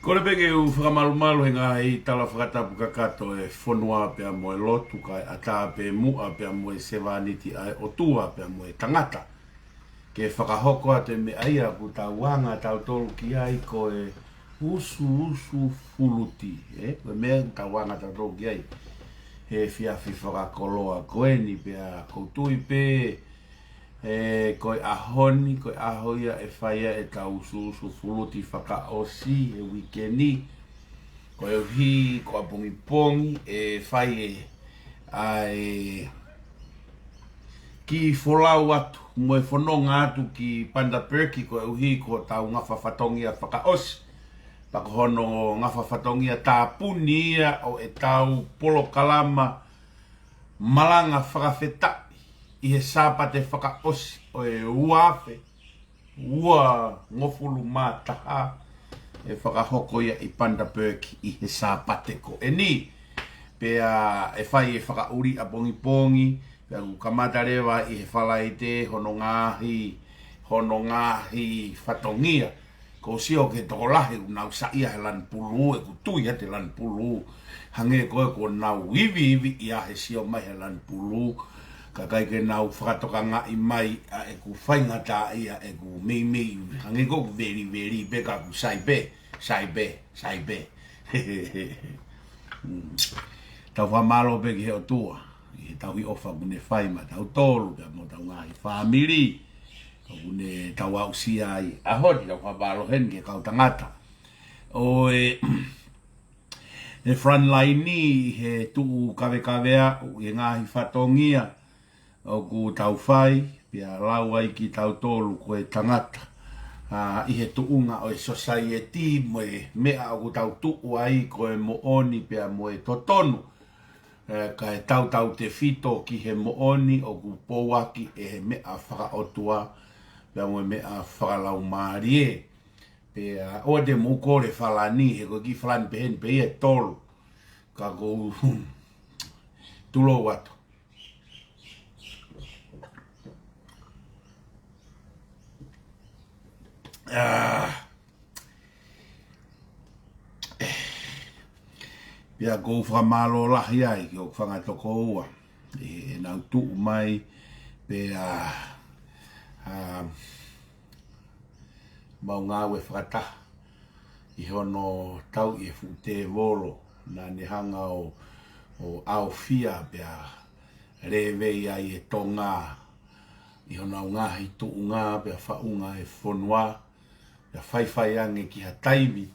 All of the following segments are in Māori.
Kore peke u whakamalu hinga i tala whakatapu kakato e whonua pe amo e lotu kai ata pe mua pe amo e sewaniti ai o tua pe amo e tangata. ke whakahoko ate me aia ku tau wanga tau tolu ki ai ko e usu fuluti, koe mea tau wanga tau tolu ki ai. He whiawhi whakakoloa koe ni pia koutui pe, koe ahoni, koe ahoia e whaia e tau usu fuluti whakaosi e wikeni, koe uhi, koe pongi pongi, e whai e ki folau atu, moe whanonga atu ki Panda Perki ko uhi ko tau ngawha whatongia whakaosi. Pako hono ngawha whatongia tāpuni ia o e tau polo kalama malanga whakawhetai i he sāpate whakaosi o e uawhe, ua ngofulu mātaha e whakahoko ia i Panda Perki i he sāpate ko e ni. Pea e whai e whakauri a pongi pongi, pea ku kamata rewa i he whalaite hono ngāhi whatongia. Ko sio ke toko lahi u nau saia he lan pulu e ku tui te lan pulu. Hange koe ko nau iwi i a he sio mai he lan pulu. Ka kai ke nau whakatoka ngā i mai a e ku whaingata ia e ku mei. Hange ko ku veri pe ka ku saipe. Tau whamalo pe ki heo tua. I tau i ofa kune whaima, tau tolu, pia mo tau ngāhi whamiri. Kune tau au sia ai ahori, tau whamalo hen ke kau tangata. O e frontline ni he tuu kawea, i ngāhi whatongia. O ku tau whai, pia lau ai ki tau tolu koe tangata. I he tuunga o e society mo e mea o ku tau tuu ai koe mo oni pia mo e totonu. Ka e tau te fito ki he mooni o ku pouaki e he mea whakaotua pia mo e mea whakalau maarie. Pea o te mukore whalani he ko ki whalani pehen pe e tolu ka ko tulo watu. Pia ko whamalo lahi ai ki o whangatoko ua. E nau tuu mai pia mau ngāwe whakata. I hono tau i fute volo na ne hanga o au fia pia rewei ai e tonga. I hono au ngahi tuu ngā pia whaunga e whonua. Pia whaiwhai ange ki ha taimi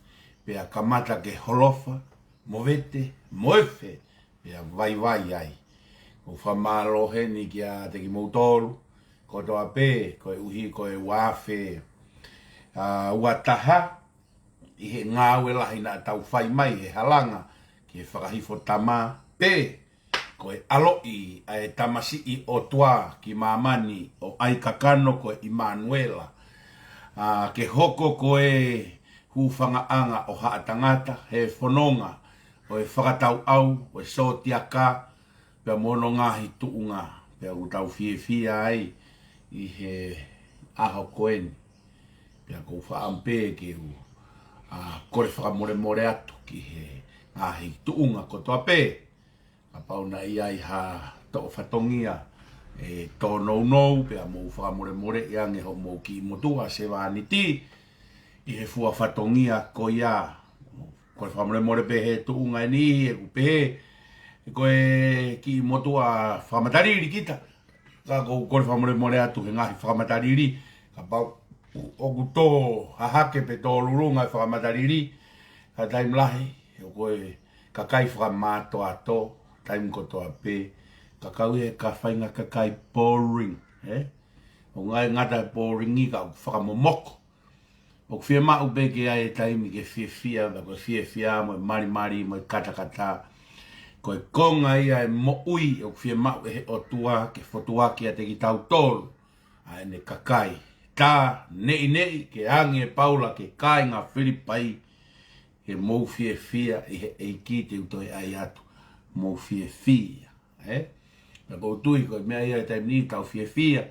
pia kamata ke holofa. Movete, moefe, pia vai ai. Ko whamalo heni ki a te ki moutolu, ko toa pē, ko e uhi, ko e wafe, uataha, i he ngāwe lahi na tau whai mai he halanga, ki e whakahifo tama pē, ko e aloi a e tamasi i o tua ki mamani o Aikakano ko e Immanuela, ke hoko ko e hufanga anga o haatangata he whanonga, o e whakatau au, o e sotiaka, pia mono ngahi tuunga, pia utau fie ai, i he aho koeni, pia kou whaampe ki u, kore whakamore atu ki he ngahi tuunga kotoa pē, a pauna i ai ha to whatongia, e tō nou, pia mou whakamore i ange ho mou ki motua se wāniti, i he fua whatongia ko ia, koe whamore pe he tuunga ni, e kupe koe ki motua whamatariri kita. Ka koe whamore atu he ngahi whamatariri. Ka pau o kuto hahake pe tō lurunga whamatariri. Ka taim lahi, koe kakai whamato ato, taim kotoa pe. Ka kau e ka whainga kakai boring. O ngai ngata boringi ka whakamomoko. O whia mau beke ai e taimi ke whia, ko whia mo mari mo kata. Ko e konga ia e mo ui o whia mau e he o tua ke whotuaki a te ki tau tolu. A ne kakai. Tā nei ke ange paula ke kai ngā Whiripai. He mou whia i he eiki te utoi ai atu. Mou whia. Na kou tui ko mea ia e taimi ni tau whia.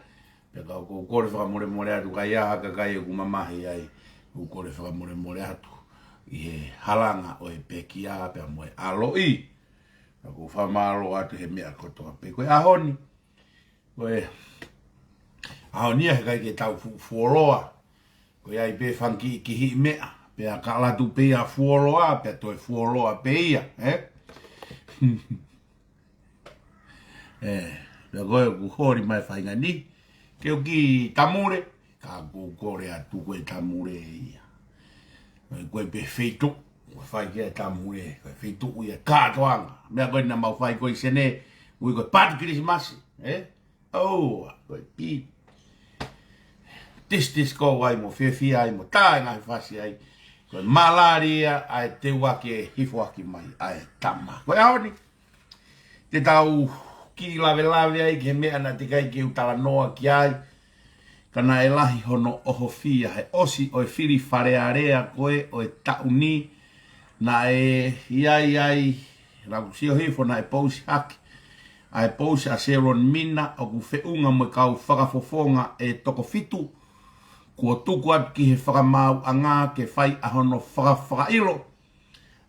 Pea kou kore whakamore atu kai aha kakai e kumamahi ai. Kore whakamore atu i he halanga o e peki a pia mo e aloi. Ko whamalo atu he mea kotoa pe. Koe ahoni. Koe Ao nia he kai ke tau fuoloa. Ko ia i pe whanki ki hi mea. Pe a ka latu pe a fuoloa, pe a toi fuoloa pe ia. Pe a koe ku hori mai whainga ni. Ke o ki tamure, ka ku kore atu koe tamure ia. Koe pe feitu, koe whai kia tamure, koe feitu ia kātoanga. Mea koe na mau whai koe sene, ui koe pāti Christmas, Oh, koe pi. Tis ko wai mo whiawhia ai mo tāi ngai whasi ai. Koe malaria ai te wake hifuaki mai ai tama. Koe aoni, te tau ki lawe ai ke mea na te kai ki utala noa ki ai. Kana e lahi hono oho fia he osi o e whiri wharearea koe o e tauni. Na e iai rau sio hifo na e pousi haki. A e pousi a seron mina o ku whiunga mo kau whakafofonga e toko fitu. Kua tuku atu ki he whakamau a ngā ke whai a hono whakailo.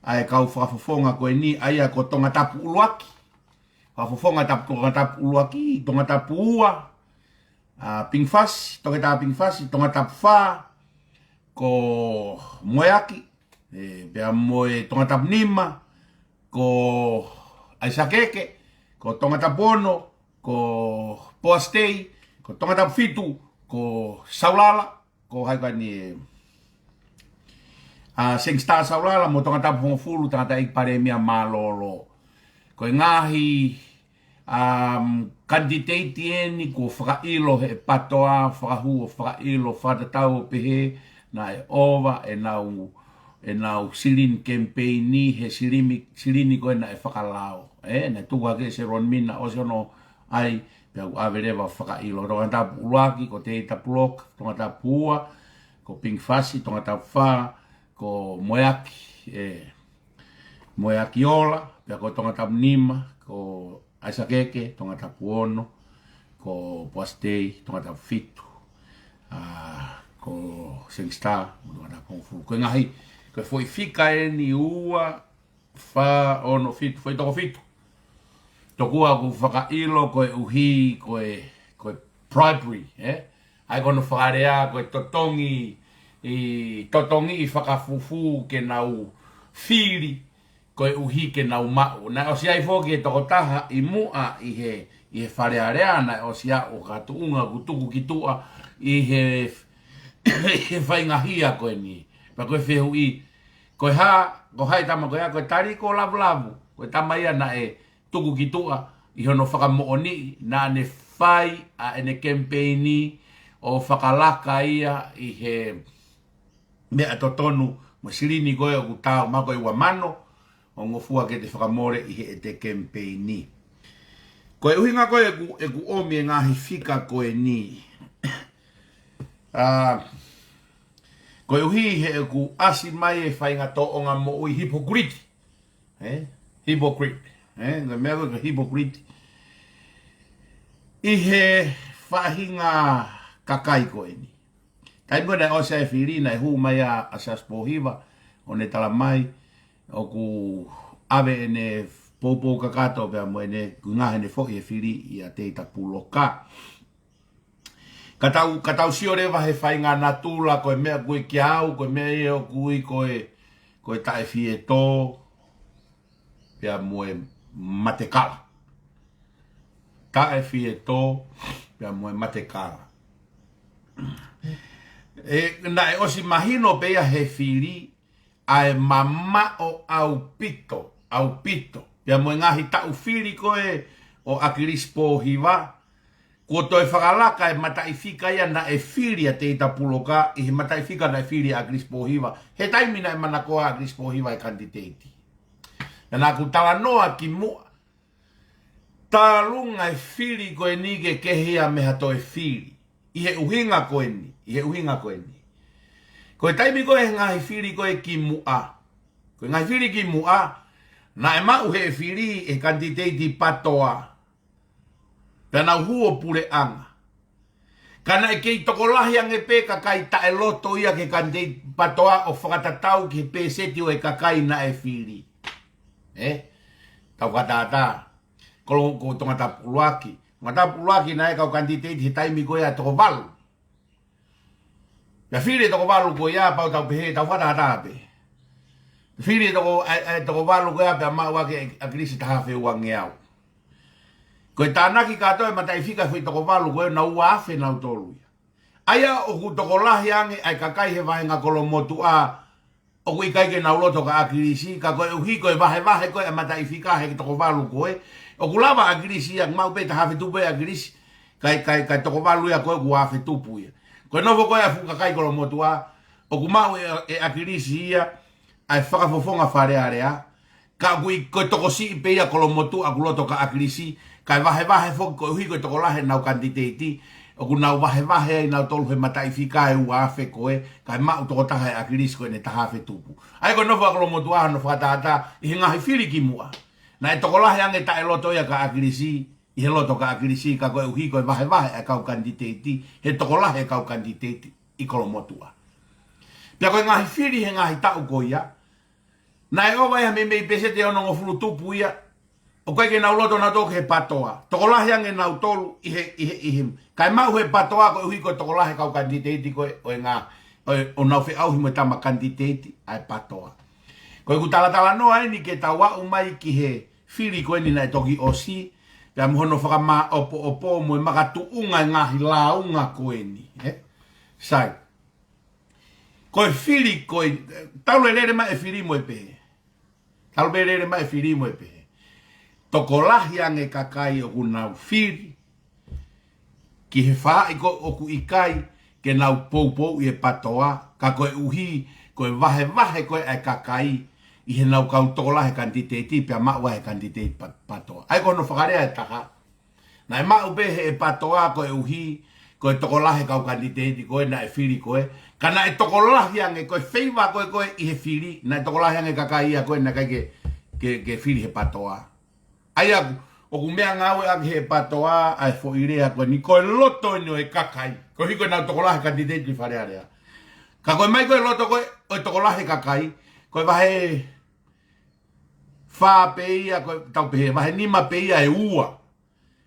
A e kau whakafofonga koe ni aia ko tonga tapu uluaki. Whakafofonga tapu tonga tapu uluaki, tonga tapu ua. Pingfasi, tonga tapu pingfasi, tonga tapu wha. Ko moeaki, bea moe tonga tapu nima. Ko aisakeke, ko tonga tapu ono, ko poastei, ko tonga tapu fitu, ko saulala. Ko haipa ni Singstar saulala mo tonga tapu hongofulu tangata ikpare mea malolo. Ko ngahi kandidate eni ko whakailo he patoa, whakahua, whakailo, whatatau pehe na e ova e nau silin campaigni he silini ko na e whakalao. Na tuka ke se ron mina o se ono ai pia avereva whakailo. Tonga tapu uluaki, ko te tapu loka, tonga tapu ua, ko pingfasi, tonga tapu wha, ko moeaki, moeaki ola, pia ko tonga tapu nima, ko aisakeke, tonga tapu ono, ko poastei, tonga tapu fitu, ko Singstar, tonga tapu hongofulu. Koe ngahi, koe foi fika e ni ua, wha ono fitu, foi toko fitu. Tokua ku whakailo koe uhi, koe bribery, Ai kono whakarea koe totongi i whakafufu ke nau whiri, koe uhi ke nau mau. Na o si ai fōki e toko taha i mua i he wharearea na o si a o katuunga kutuku ki tua i he whaingahia koe ni. Pa koe whehu i, koe hai tama koe a koe tari ko lavu, koe tama ia na e tuku ki tua i hono whakamooni na ne whai a ene campaigni o whakalaka ia i he mea totonu mo silini koe o kutau mako i wamano o ngofua ke te whakamore i he te campaigni. Koe uhinga koe e ku omi e ngahi fika koe ni. Koe uhi he e ku asi mai e whainga to o ngā mo ui hypocrite. Hypocrite. Nga mea koe ka hypocrite. I he whahinga kakai koe ni. Kai mwena o se whirina e hu mai a asas pohiva o ne tala mai o ku ave ene popo kakato pia mwene kungahe ne fo e whiri i a teita puloka. Katau si orewa he whainga natula koe mea koe ki au, koe mea e o kui koe tae fie tō pia mwe matekala. Tae fie tō pia mwe matekala. Na e osi mahino pea he whiri ai mama o au pito. Pia mwe ngahi tau whiri koe o akirispo hiva. Ko toi whakalaka e mataifika ia na e whiri a teita puloka i he mataifika na e whiri a akirispo hiva. He taimina e mana koa akirispo hiva e kandidati. Na ku tala noa ki mua. Talunga e whiri koe nige kehia meha toi whiri. I he uhinga koe ni. Koe taimi koe ngahi whiri koe ki mua. Koe ngahi whiri ki mua. Na e mau he whiri e kandidati patoa. Pena huo pure anga. Kana e kei tokolahi ange pe kakai ta e loto ia ke kandidati patoa o whakatatau ki pe seti o e kakai na e whiri. Tau katata. Kolo ko tonga tapu luaki. Mata pulaki na kau kandidate he taimi ko ya toko valu. Ya fili toko valu ko ya pau tau pehe tau whata hatape. Fili toko valu ko ya pe ama wake a krisi tahafe uange au. Ko e tānaki katoa mata i fika fui toko valu ko e na ua afe na utolu. Aya o ku toko lahi ange ai kakai he vahe nga kolo motu a o ku ikai ke na uloto ka a krisi ka koe uhi koe vahe koe a mata i fika he toko valu ko e. O kulava a grisi ya mau pe tahafe tupu ya grisi kai toko valu ya koe ku afe tupu ya. Koe novo koe a fuka kai kolo motua o kumau e a grisi ya ai whakafofonga whare area ka kui koe toko si pe ya kolo motu a kuloto ka a grisi kai vahe fok koe hui koe toko lahe nau kandidati o ku nau vahe ai nau tolu he mata i fika e ua afe koe kai mau toko taha e a grisi koe ne tahafe tupu. Ai koe novo a kolo motua no whakatata i hinga hi whiri ki mua. Na e tokolahi ange ta e loto ia ka akirisi, i he loto ka akirisi, ka koe uhi koe vahe e kau kandidati, he tokolahi e kau kandidati i kolomotua. Pia koe ngahi whiri he ngahi tau ko ia, na e owa ia me mei pesete ono ngofuru tupu ia, o koe ke nau loto na toke he patoa. Tokolahi ange nau tolu i he, kai mau he patoa koe uhi koe tokolahi kau kandidati koe o nau fe au himo tama kandidati ai patoa. Koe ku tala noa ni ke tawa umai ki he whiri koe ni nai toki osi. Pea muhono whakama opo mo e makatu unga ngahi la unga koe ni. Sai. Koe whiri koe, taule rere ma e whiri mo e pehe. Taule rere ma e whiri mo e pehe. Toko lahi ange kakai o ku nau whiri. Ki he wha iko o ku ikai ke nau pou i e patoa. Ka koe uhi, koe vahe koe ai kakai. I he nau kau tokola he kandidati pia maua he kandidati patoa. Ai kono whakarea e taha. Na e mau be he patoa koe uhi, koe tokola he kau kandidati koe na e whiri koe. Kana e tokola hi ange koe wheiva koe i he whiri, na e tokola hi ange kakai ia koe na kai ke whiri he patoa. Ai aku, o ku mea ngawe ake he patoa, ai fo irea koe ni koe loto ino e kakai. Koe hiko nau tokola he kandidati wharearea. Ka koe mai koe loto koe, o tokola he kakai, koe vahe wha peia, tau pehe, wahe nima peia e ua.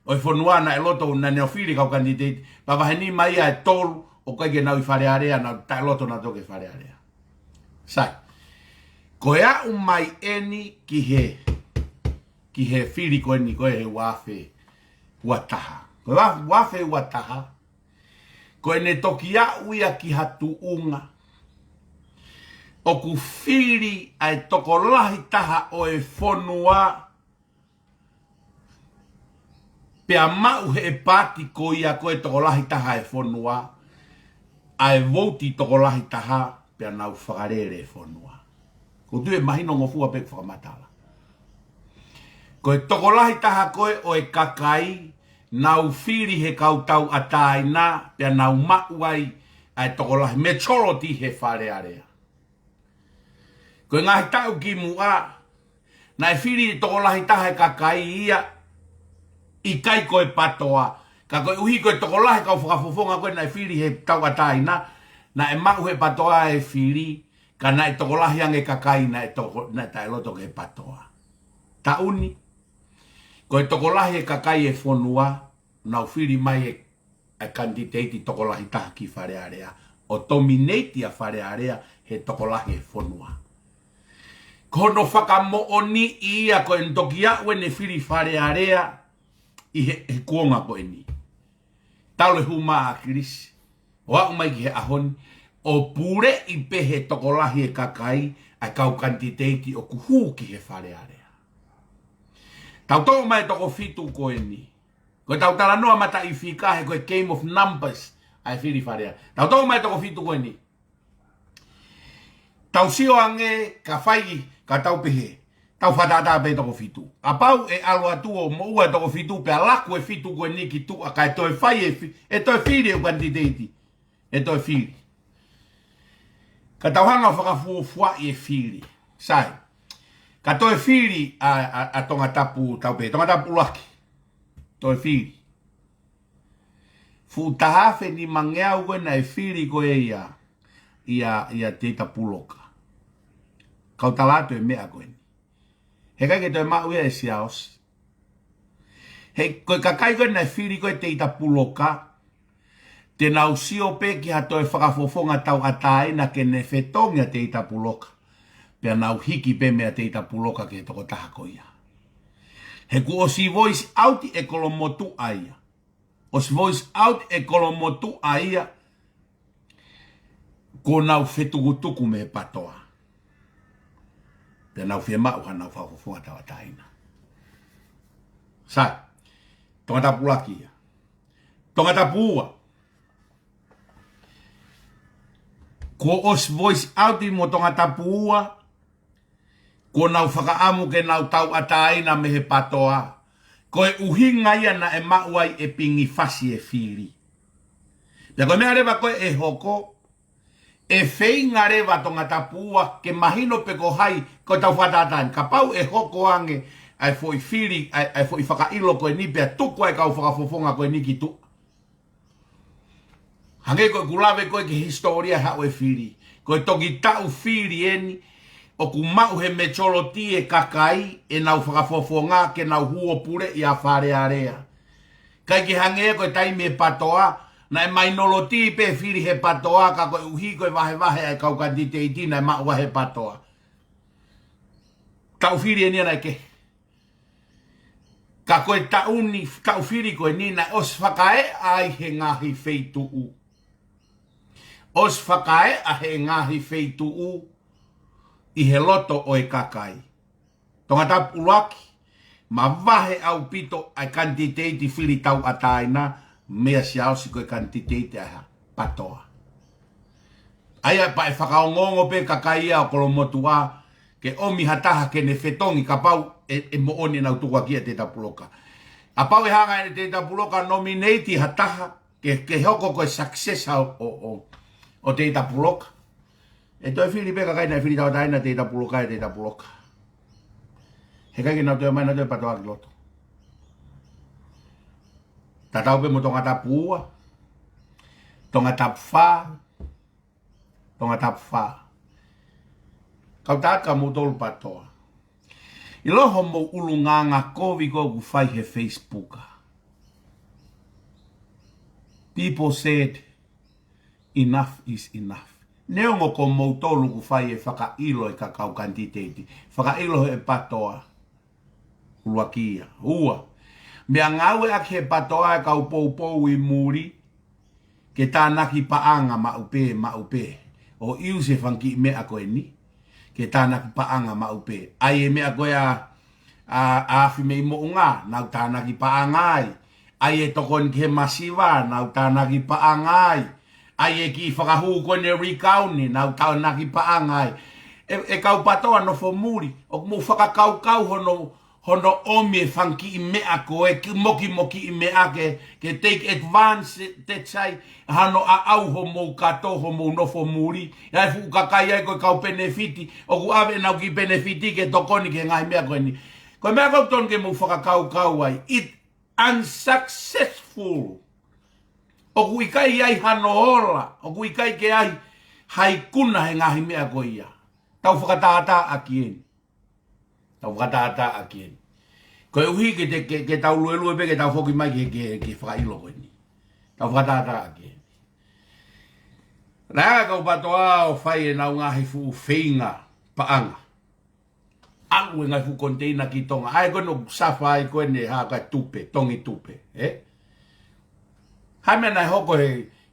O i whonuana e loto na neo whiri kau kandidati. Pa wahe nima ia e tolu, o kai ke nau i wharearea, na tai loto na toke wharearea. Sai. Koe a umai eni ki he whiri koe ni koe he wafe wataha. Koe wafe wataha. Koe ne toki a uia ki hatu unga. O ku whiri ai toko lahi taha o e whonua. Pea mau he pati ko ia koe toko lahi taha e whonua. Ai voti toko lahi taha pea nau whakarere e whonua. Ko tu e mahino ngofua pe whakamatala. Koe toko lahi taha koe o e kakai. Nau whiri he kautau ataina. Pea nau mauai ai toko lahi majority he wharearea. Koe ngahi tau ki mua, na e whiri toko lahi taha e kakai ia, i kai koe patoa. Ka koe uhi koe toko lahi kau whakafofonga koe na e whiri he tau ataina, na e mau he patoa e whiri, ka na e toko lahi ange kakai na e tae loto ke patoa. Ta uni, koe toko lahi e kakai e whonua, na whiri mai e kandidati toko lahi taha ki wharearea, o dominate a wharearea he toko lahi e whonua. Kono whakamo oni ia koe ntokia ue ne whiri wharearea i he kuonga koe ni. Taule huma a kirisi. O au mai ki he ahoni. O pure i pehe tokolahi e kakai ai kau kandidati o kuhu ki he wharearea. Tau tau mai toko fitu koe ni. Koe tau tala noa mata i whika he koe game of numbers ai whiri wharearea. Tau tau mai toko fitu koe ni. Tau sio ange ka whai ka tau pehe. Tau whatata pe toko fitu. A pau e alu atu o moua toko fitu pe alaku e fitu koe ni ki tu a ka e toi whai e toi whiri e kandidati. E toi whiri. Ka tau hanga whakafuofua i e whiri. Sai. Ka toi whiri a tonga tapu tau pehe. Tonga tapu laki. Toi whiri. Fu tahafe ni mangeau koe na e whiri koe ia teita puloka. Kau talato e mea koe ni. He kai ke toi mau ia e siaos. He koe kakai koe nei whiri koe te ita puloka. Te nau sio pe ki hato e whakafofonga tau ataina ke ne whetonga te ita puloka. Pea nau hiki pe mea te ita puloka ke toko taha koia. He ku o si voice out e kolomotu aia. O si voice out e kolomotu aia. Ko nau whetukutuku me patoa. Pea nau whemau ha nau whakafofonga tau ataina. Sai. Tonga tapula kia. Tonga tapua. Ko os voice out mo tonga tapua. Ko nau whakaamu ke nau tau ataina me he patoa. Ko e uhinga ia na e mauai e pingi fasi e whiri. Pea koe mea rewa koe e hoko. E wheinga rewa tonga tapua ke mahino pe ko hai ko tau whatatain. Ka pau e hoko ange ai foi whiri, ai foi whakailo koe ni pea tuku ai kau whakafofonga koe ni ki tu. Hange koe kulawe koe ki historia hao e whiri. Koe toki tau whiri eni. O ku mau he me choloti e kakai e nau whakafofonga ke nau huo pure i a whare area. Kai ki hange koe taime patoa. Na e mai noloti pe whiri he patoa ka koe uhi koe wahe ai kau kandite iti na e mau wahe patoa. Tau whiri eni anai ke. Ka koe tauni, tau whiri koe ni na os whakae ai he ngahi feitu u. Os whakae a he ngahi feitu u. I he loto o e kakai. Tonga tapu ulaki, ma wahe au pito ai kantiteiti whiri tau ataina, mea si au si koe kantiteiti aha patoa. Aia pa e whakaongongo pe kakai ia o kolomotua, ke omi hataha ke ne whetongi ka pau e mo oni nau tukua kia te tapuloka. A pau e hanga e te tapuloka nominati hataha, ke hoko koe success o te tapuloka. E toi whiri peka kai nei whiri tau taina te tapuloka e te tapuloka. He kai ki nau toi mai nau toi patoa ki loto. Ta tau pe mo tonga tapua, tonga tapwha, tonga tapwha. Kau taka mo tolu patoa. I loho mo ulunganga kovi ko ku whai he Facebooka. People said, enough is enough. Neo mo ko mo tolu ku whai e whakailo e kakau kantiteiti. Whakailo e patoa. Uluakia. Ua. Mea ngawe ak he patoa e kau pou i muri. Ke tānaki paanga maupe. O iu se whanki mea koe ni. Ke tānaki paanga maupe. Ai e mea koe a afi mei mo unga. Nau tānaki paanga ai. Ai e tokon ke masiwa. Nau tānaki paanga ai. Ai e ki whakahu koe ne rikauni. Nau tānaki paanga ai. E kau patoa no fo muri. O mo whakakau hono omi e whanki i mea koe, moki i mea ke take advance te chai, hano a au ho mou kato, ho mou nofo muri, ai fu kakai ai koe kau benefiti, o ku ave nau ki benefiti ke tokoni ke ngai mea koe ni. Koe mea kau ton ke mou whakakau ai, it unsuccessful. O ku ikai ai hano ola, o ku ikai ke ai haikuna he ngahi mea koe ia. Tau whakataata a kieni. Tau whakataata a kieni. Koe uhi ke tau lue pe ke tau whoki mai ke whakailo koe ni. Tau whakataata a kieni. Rā kau patoa o whai e nau ngahi fu whainga paanga. Angu e ngai fu konteina ki tonga. Ai koe no safa ai koe ne haka tupe, tongi tupe. Hai mea nai hoko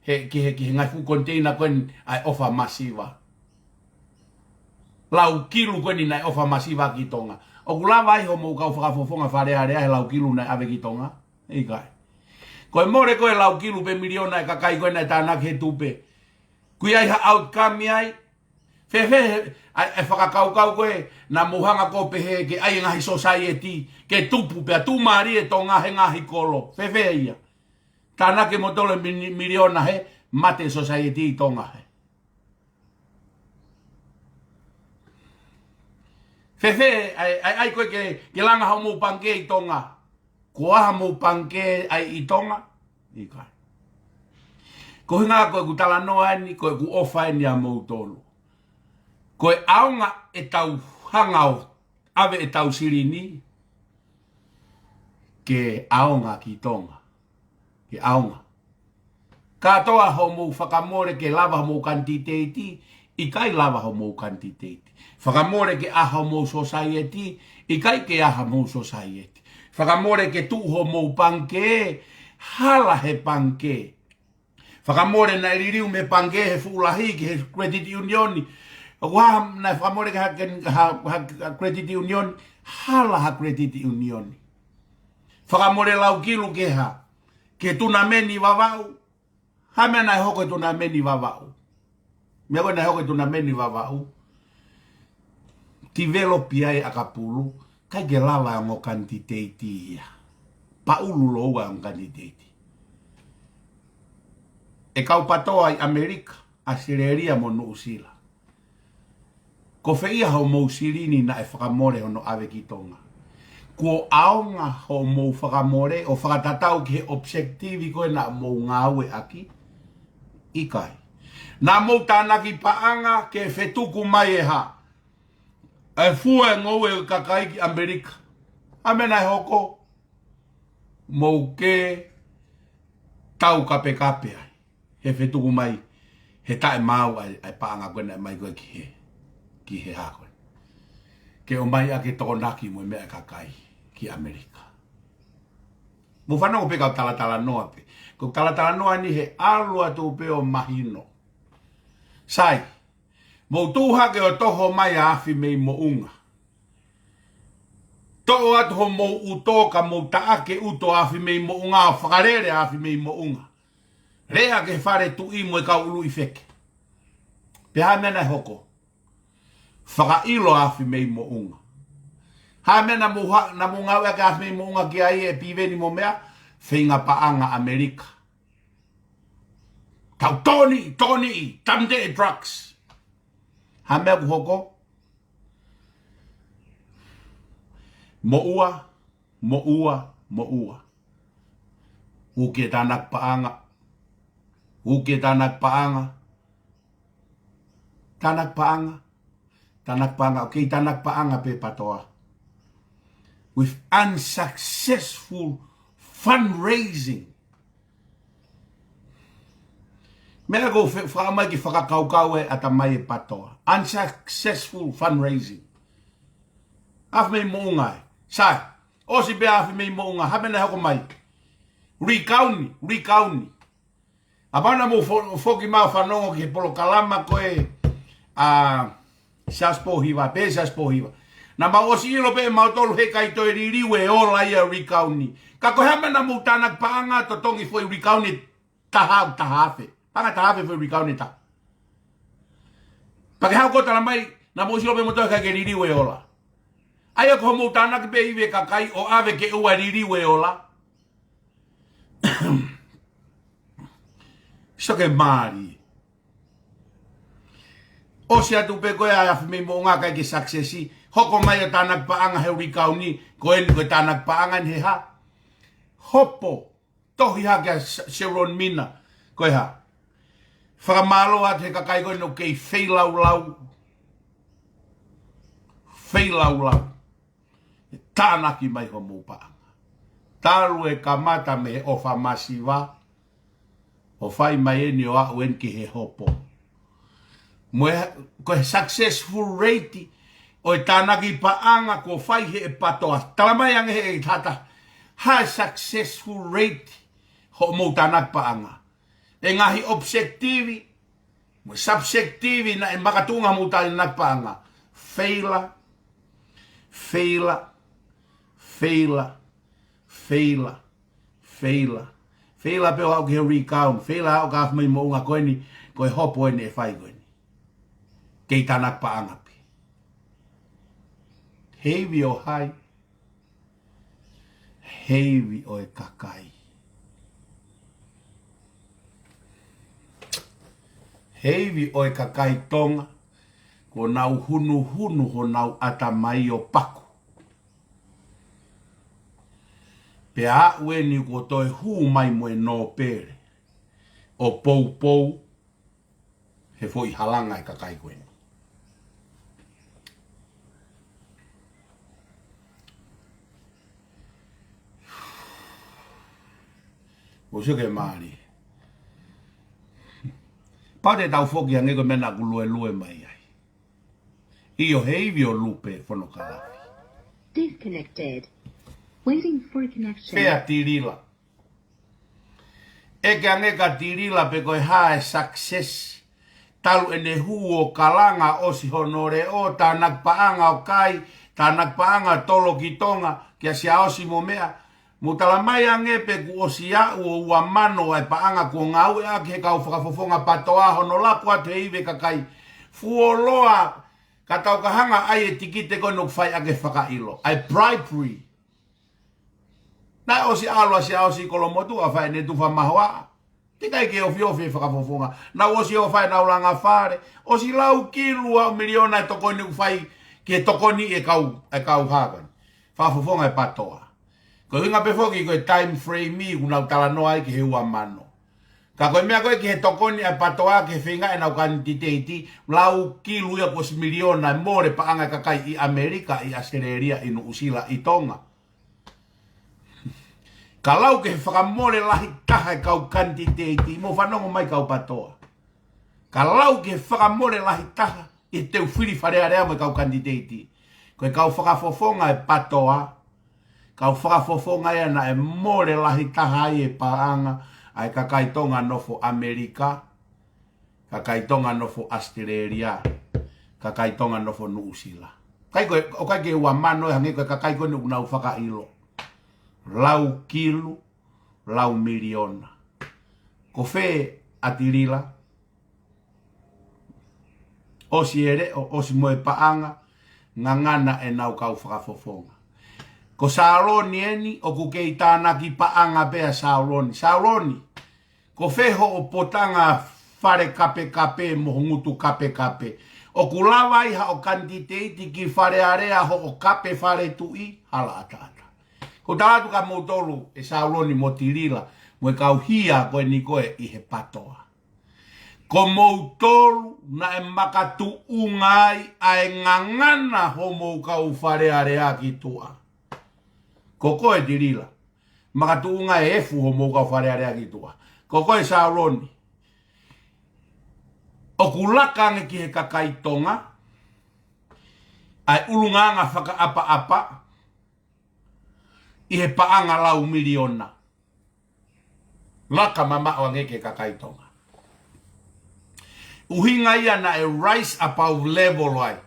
ki ngai fu konteina koe ai ofa masiva. Lau kilu koe ni nai ofa masiva ki tonga. O kula vai ho mo kau whakafofonga wharearea he lau kilu nai ave ki tonga. Ei kai. Koe more koe lau kilu pe miliona e kakai koe nai tānak he tupe. Kui ai ha outcome ai. Fefe ai whakakaukau koe na muhanga ko pehe ke ai ngahi society ke tupu pea tu mari e tonga he ngahi kolo. Fefe ia. Tānak e motole miliona he mate society tonga he. Fefe, ai koe ke langa hau mou panke i tonga. Kua mou panke ai i tonga. I kai. Ko hinga koe ku tala noa ni, koe ku ofa ni a mou tolu. Koe aunga e tau hangau, ave e tau siri ni. ke aonga ki tonga. Ke aonga. Katoa ho mo whakamore ke lava mo kantiteiti, i kai lava ho mo kantiteiti. Whakamore ke aha mo society, i kai ke aha mo society. Whakamore ke tuho mo panke, hala he panke. Whakamore na iririu me panke he fulahi ki he credit unioni. Wah na whakamore ke ha credit unioni, hala ha credit unioni. Whakamore lau kilu ke ha, ke tuna meni wawau. Hame na hoko tuna meni wawau. Mego na hoko tuna meni wawau. Developi ai akapulu, kai ke lala ngo kantiteiti ia. Paulu loa ngo kantiteiti. E kau patoa i Amerika, Australia mo no usila. Ko feia ho mo usirini na e whakamore hono awe ki tonga. Ko aonga ho mo whakamore o whakatatau ki he objektivi koe na mo ngawe aki. Ikai. Na mo tānaki paanga ke whetuku mai e ha. E fua ngoe kakai ki Amerika. Amena e hoko. Mo ke tau kape kape ai. He whetuku mai. He tae mau ai paanga koe na mai koe ki he hako. Ke o mai ake tokonaki mo mea kakai ki Amerika. Mo whanau pe kau talatala noa pe. Ko talatala noa ni he alua tu pe o mahino. Sai, mo tuha ke o toho mai a afi mei mo unga. Toho atu ho mo utoka mo taake uto afi mei mo unga o whakarere afi mei mo unga. Rea ke whare tu i mo e kau ulu i feke. Pe ha mena hoko. Whakailo afi mei mo unga. Ha mena na mo ngawe ke afi mei mo unga ki ai e piveni mo mea. Whinga paanga Amerika. Tau Tony, tamde e drugs. Ha mea ku hoko. Mo ua. Uke tanak paanga. Tanak paanga, okay, tanak paanga pe patoa. With unsuccessful fundraising. Mea go whakamai ki whakakaukau e ata mai e patoa. Unsuccessful fundraising. Afi mei mo ungai. Sai, osi bea afi mei mo unga. Hamena hoko mai. Rikauni. Abana mo foki maa whanongo ki he polo kalama koe saspohiva. Na ma osi ilo pe mautolu he kai toi ririwe ola ia rikauni. Kako hamena mo tanak paanga to tongi foi rikauni tahafe. Panga tahafe foi rikauni ta. Pake hau kota na mai na mo osi ilo pe mautolu kai ke ririwe ola. Aia ko mo tanak pe iwe kakai o ave ke ua ririwe ola. Soke mari. O si atu pe koe a me mo nga kai ki successi. Hoko mai o tanak paanga he rikauni. Koe ni koe tanak paanga ni he ha. Hopo. Tohi ha kia Sharon Mina. Koe ha. Whakamalo at he kakai koe no kei wheilau. Tānaki mai ho mo paanga. Taru e kamata me o whamasiwa. O whai mai eni o a uen ki he hopo. Ko he successful rate o e tānaki paanga ko whai he e patoa. Talamai ange he e tata. Ha successful rate ho mo tānaki paanga. E ngahi objektivi, mo subjektivi na e makatunga mo tānaki paanga. Feila pe au ki he recount. Feila au ka mai mo unga koe ni. Koe hopo ene e whai koe ni. Kei tanak paanga pi. Heivi o hai. Heivi o e kakai. Heivi o e kakai tonga. Ko nau hunu ho nau ata mai o paku. Pe a ue ni ko toi hu mai mo e no pere. O pou. He foi halanga e kakai koe ni. o se ke mari pa de tau foki ange ko mena ku lue mai ai io heivi o lupe fono kala Disconnected. Waiting for connection. Pea tirila. E ke ange ka tirila pe koe hae success. Talu ene huo kalanga o si honore o tanak paanga o kai, tanak paanga tolo ki tonga, kia sia o si momea. Mutala mai ange pe ku o si a ua ua mano ai paanga ku ngau e ake kau whakafofonga patoa hono lakua te iwe kakai. Fuoloa katau kahanga ai e tikite koe nuk fai ake whakailo. Ai bribery. Na o si alwa si ao si kolomotu a fai ne tufa mahoa. Tika ike o fiofi whakafofonga. Na o si o fai na ulanga whare. O si lau kilua miliona e tokoni u fai ke tokoni e kau hakan. Whakafofonga e patoa. Ko hinga pefoki ko e time frame i kuna utala noa i ke he ua mano. Ka koe mea koe ki he tokoni e patoa ke whinga e nau kantiteiti. Lau kilu ia kos miliona e more paanga kakai i Amerika i Australia i Nuusila i Tonga. Kalau ke whakamore lahi taha e kau kantiteiti, mo whanongo mai kau patoa. Kalau ke whakamore lahi taha, i teu whiri wharea rea mo kau kantiteiti. Koe kau whakafofonga e patoa, kau whakafofonga e na e more lahi taha i e paanga, ai kakai tonga nofo Amerika, kakai tonga nofo Australia, kakai tonga nofo Nuusila. Kai koe, o kai ke ua mano e hangi koe kakai koe nuk nau whakailo. Lau kilu, lau miliona. Ko fe atirila. O si ere, o si moe paanga, ngangana e nau kau whakafofonga. Ko saoloni eni, o ku kei tāna ki paanga pea saoloni. Saoloni, ko fe ho o potanga whare kape mohongutu kape. O ku lawa iha o kantiteiti ki whare area ho o kape whare tui, hala atata. Ko tātu ka motolu e sauloni mo tirila, mo e kau hia koe ni koe i he patoa. Ko motolu na e makatu ungai a e ngangana ho mo kau wharearea ki tua. Ko koe tirila, makatu ungai e fu ho mo kau wharearea ki tua. Ko koe sauloni. O kulakange ki he kakaitonga, ai ulunganga whaka apa, i he paanga lau miliona. Laka mama o ngeke kakaitonga. Uhinga ia na e rise above level ai.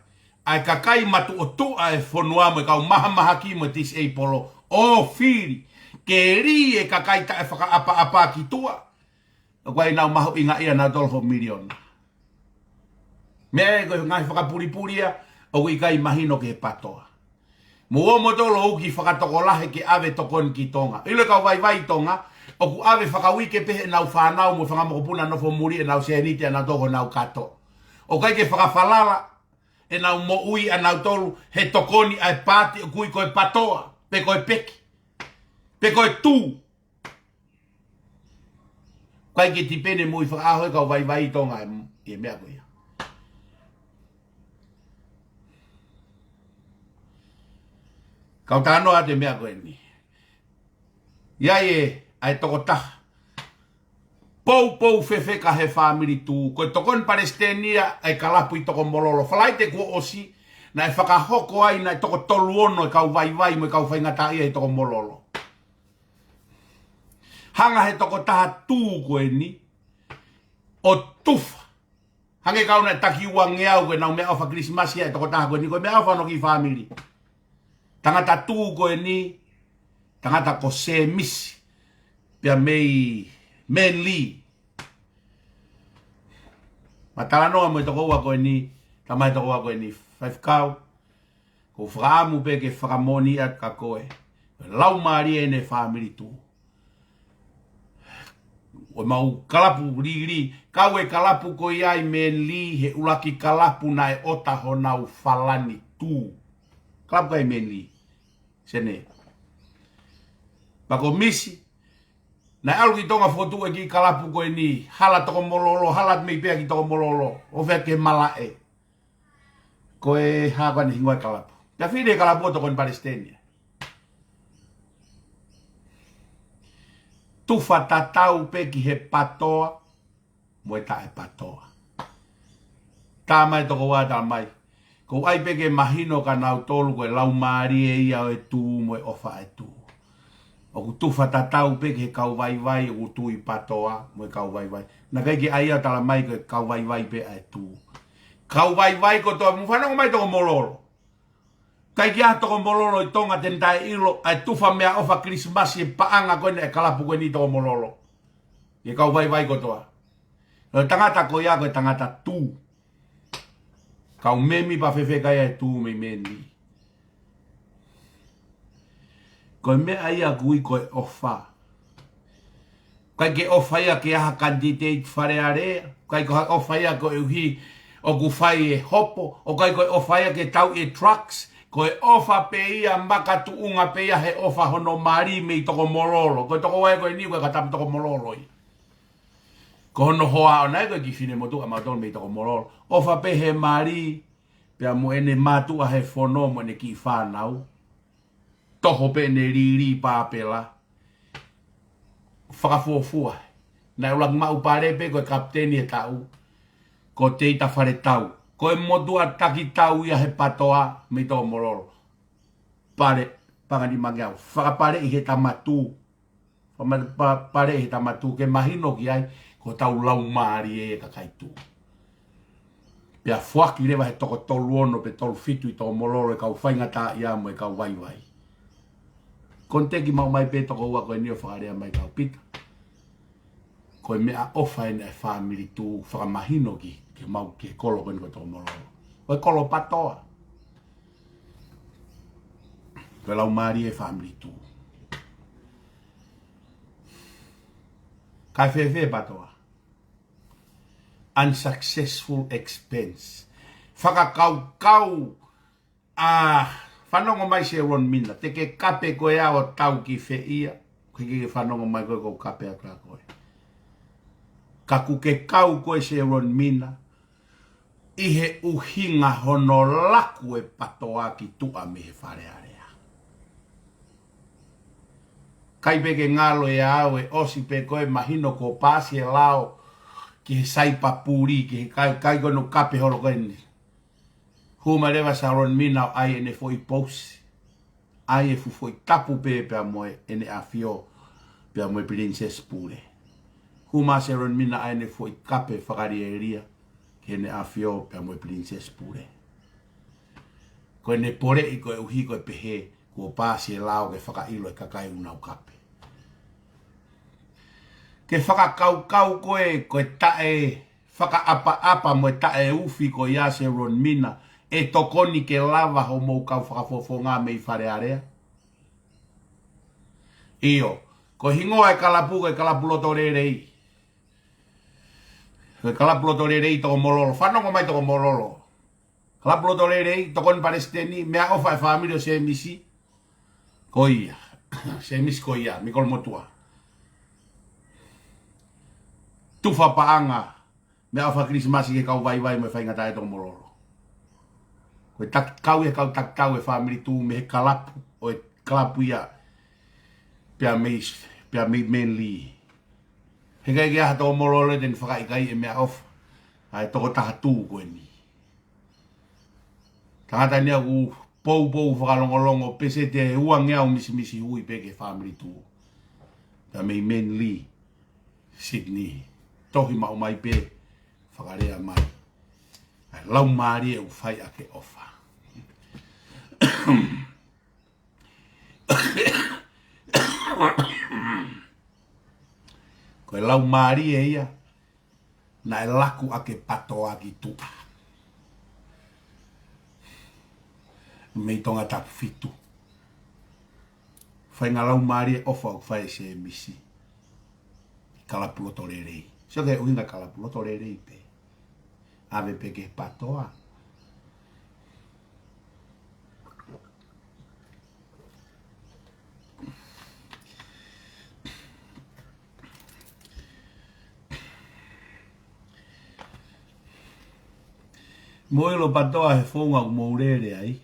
Ai kakai matu o tua e whonua mo kau maha ki mo tis e polo. O whiri. Ke ri e kakai ta e whaka apa ki tua. O kai nau mahu inga ia na dolho miliona. Mea e koe ngai whakapuripuria o kui kai mahino ke patoa. Mua motolo uki whakatokolahe ke ave tokon ki tonga. Ile kau vai tonga, o ku ave whakawike pehe nau whanau mo whangamokopuna nofo muri e nau seanite nau toko nau kato. O kai ke whakawhalala e nau mo ui a nau tolu he tokoni ai pati o kui koe patoa, pe koe peki, pe koe tū. Kai ke tipene mui whakahoe kau vai tonga e mea koe. Kau tano ate mea koe ni. Iai e, ai toko taha. Pou fefe ka he family tu. Koe tokon Palestenia ai kalapu i toko mololo. Falaite kua osi, na e whakahoko ai na e toko tolu ono e kau vai mo e kau whaingata ia i toko mololo. Hanga he toko taha tū koe ni, o tufa. Hange kau na taki ua ngeau koe nau mea ofa Christmasia e toko taha koe ni, koe mea ofa no ki family. Tangata tū koe ni, tangata ko se misi, pia mei li. Matala noa mo i toko ua koe ni, tamai toko ua koe ni, whaifkau, ko whaamu pe ke whakamoni at ka koe, lau maari e ne family tū. O mau kalapu ri, kau e kalapu ko iai men li, he ulaki kalapu na e ota ho nau falani tū. Kalapu kai men li. Sene. Pako misi. Na alu ki tonga fotu e ki kalapu koe ni. Hala toko mololo. Hala mei pia ki toko mololo. O fea ke malae. Koe haka ni hingoi kalapu. Pia whire kalapu o toko in Palestenia. tufa tatau pe ki he patoa, mo e tae patoa. Tā mai toko wāta mai. Ko ai pe ke mahino ka nau tolu koe lau maari e ia o e tū mo e ofa e tū. O ku tufa tatau pe ke kau vai vai o ku tū i patoa mo e kau vai vai. Na kai ke aia tala mai koe kau vai vai pe a e tū. Kau vai vai ko toa mu whanau mai toko mololo. Kai ki a toko mololo i tonga tentai ilo a tufa mea ofa Krismasi e paanga koe ne e kalapu koe ni toko mololo. I kau vai vai ko toa. No tangata ko ia koe tangata tū. Kau memi pa fefe kai e tū me meni. Koe mea ia kui koe ofa. Kai ke ofa ia ke aha candidate whare area. Kai ko ofa ia koe uhi o ku whai e hopo. O kai koe ofa ia ke tau e trucks. Koe ofa pe ia makatu unga pe ia he ofa hono mari me i toko mololo. Koe toko wae koe ni koe katapu toko mololo i. Ko hono hoa o nai koe ki whine motu a mautonu me i toko mololo. Ofa pe he mari. Pea mo ene matua he whono mo ne ki whanau. Toho pe ne riri pāpela. Whakafuafua. Nai ulang mau pare pe koe kapteni e tau. Ko teita whare tau. Koe motua taki tau ia he patoa me tō mororo. Pare, pangani mangeau. Whakapare i he tamatu. Pare i he tamatu. Ke mahino ki ai, ko tau lau maari e kakaitu. Pea fuaki rewa he toko tolu ono pe tolu fitu i tō mororo e kau whaingata ia mo e kau vai vai. Konteki mau mai pe toko ua koe nio whakarea mai kau pita. Koe mea ofa e nei family tu whakamahino ki. Ke mau ke kolo koe niko tō mororo. Koe kolo patoa. Koe lau maari e family tu. Kai whewhe patoa. Unsuccessful expense. Whakakau. Whanongo mai se ron mina. Te ke kape koe ao tau ki whe ia. Koe ke whanongo mai koe kou kape a kua koe. Kaku ke kau koe se ron mina. Ihe uhinga hono laku e patoa ki tua me he whare area. Kai peke ngalo e au e osi pe koe mahino ko pasi e lao ki he saipa puri, ki he kai koe no kape horo koe ni. Huma rewa sa ron mina ai ene foi posi. Ai e foi tapu pe pea moe ene a fio pea moe princess pure. Huma se ron mina ai ene foi kape whakari e ria. Kene a fio pe mo princess pure. Ko ne pore i ko uhi ko pehe ko pasi lao ke whakailo e kakai unau kape. Ke whakakau ko tae whakaapa mo tae ufi ko ia se ron mina e tokoni ke lava ho mo kau whakafofonga me i whare area. Io, ko hingoa e kalapu loto rei. Koe kalapuloto rei toko mololo. Whanongo mai toko mololo. Kalapuloto rei toko ni palestini. Mea ofa e familio se emisi. Ko ia. Se emisi ko ia. Mikol motua. Tufa paanga. Mea ofa Krismasi ke kau vai vai mo e whaingata e toko mololo. Koe kau e family tu me he kalapu. O e kalapu ia. Pea mei men li. Hega ke aha tō morole den whakaikai e mea ofa. Ai toko taha tū koe ni. Tangata nia ku pou whakalongolongo pese te uangea o misi hui peke family tū. Pea mei men li. Sydney. Tohi mau mai pe. Whakarea mai. Ai lau maari e uwhai ake ofa. Koe lau maari e ia, na e laku ake patoa ki tua. Mei tonga tapu fitu. Whai ngā lau maari e ofa o whai se misi. Kalapuloto rei. Sio ke uhinga kalapuloto rei pe. Ave peke patoa. Moilo patoa he whonga o mourere ai.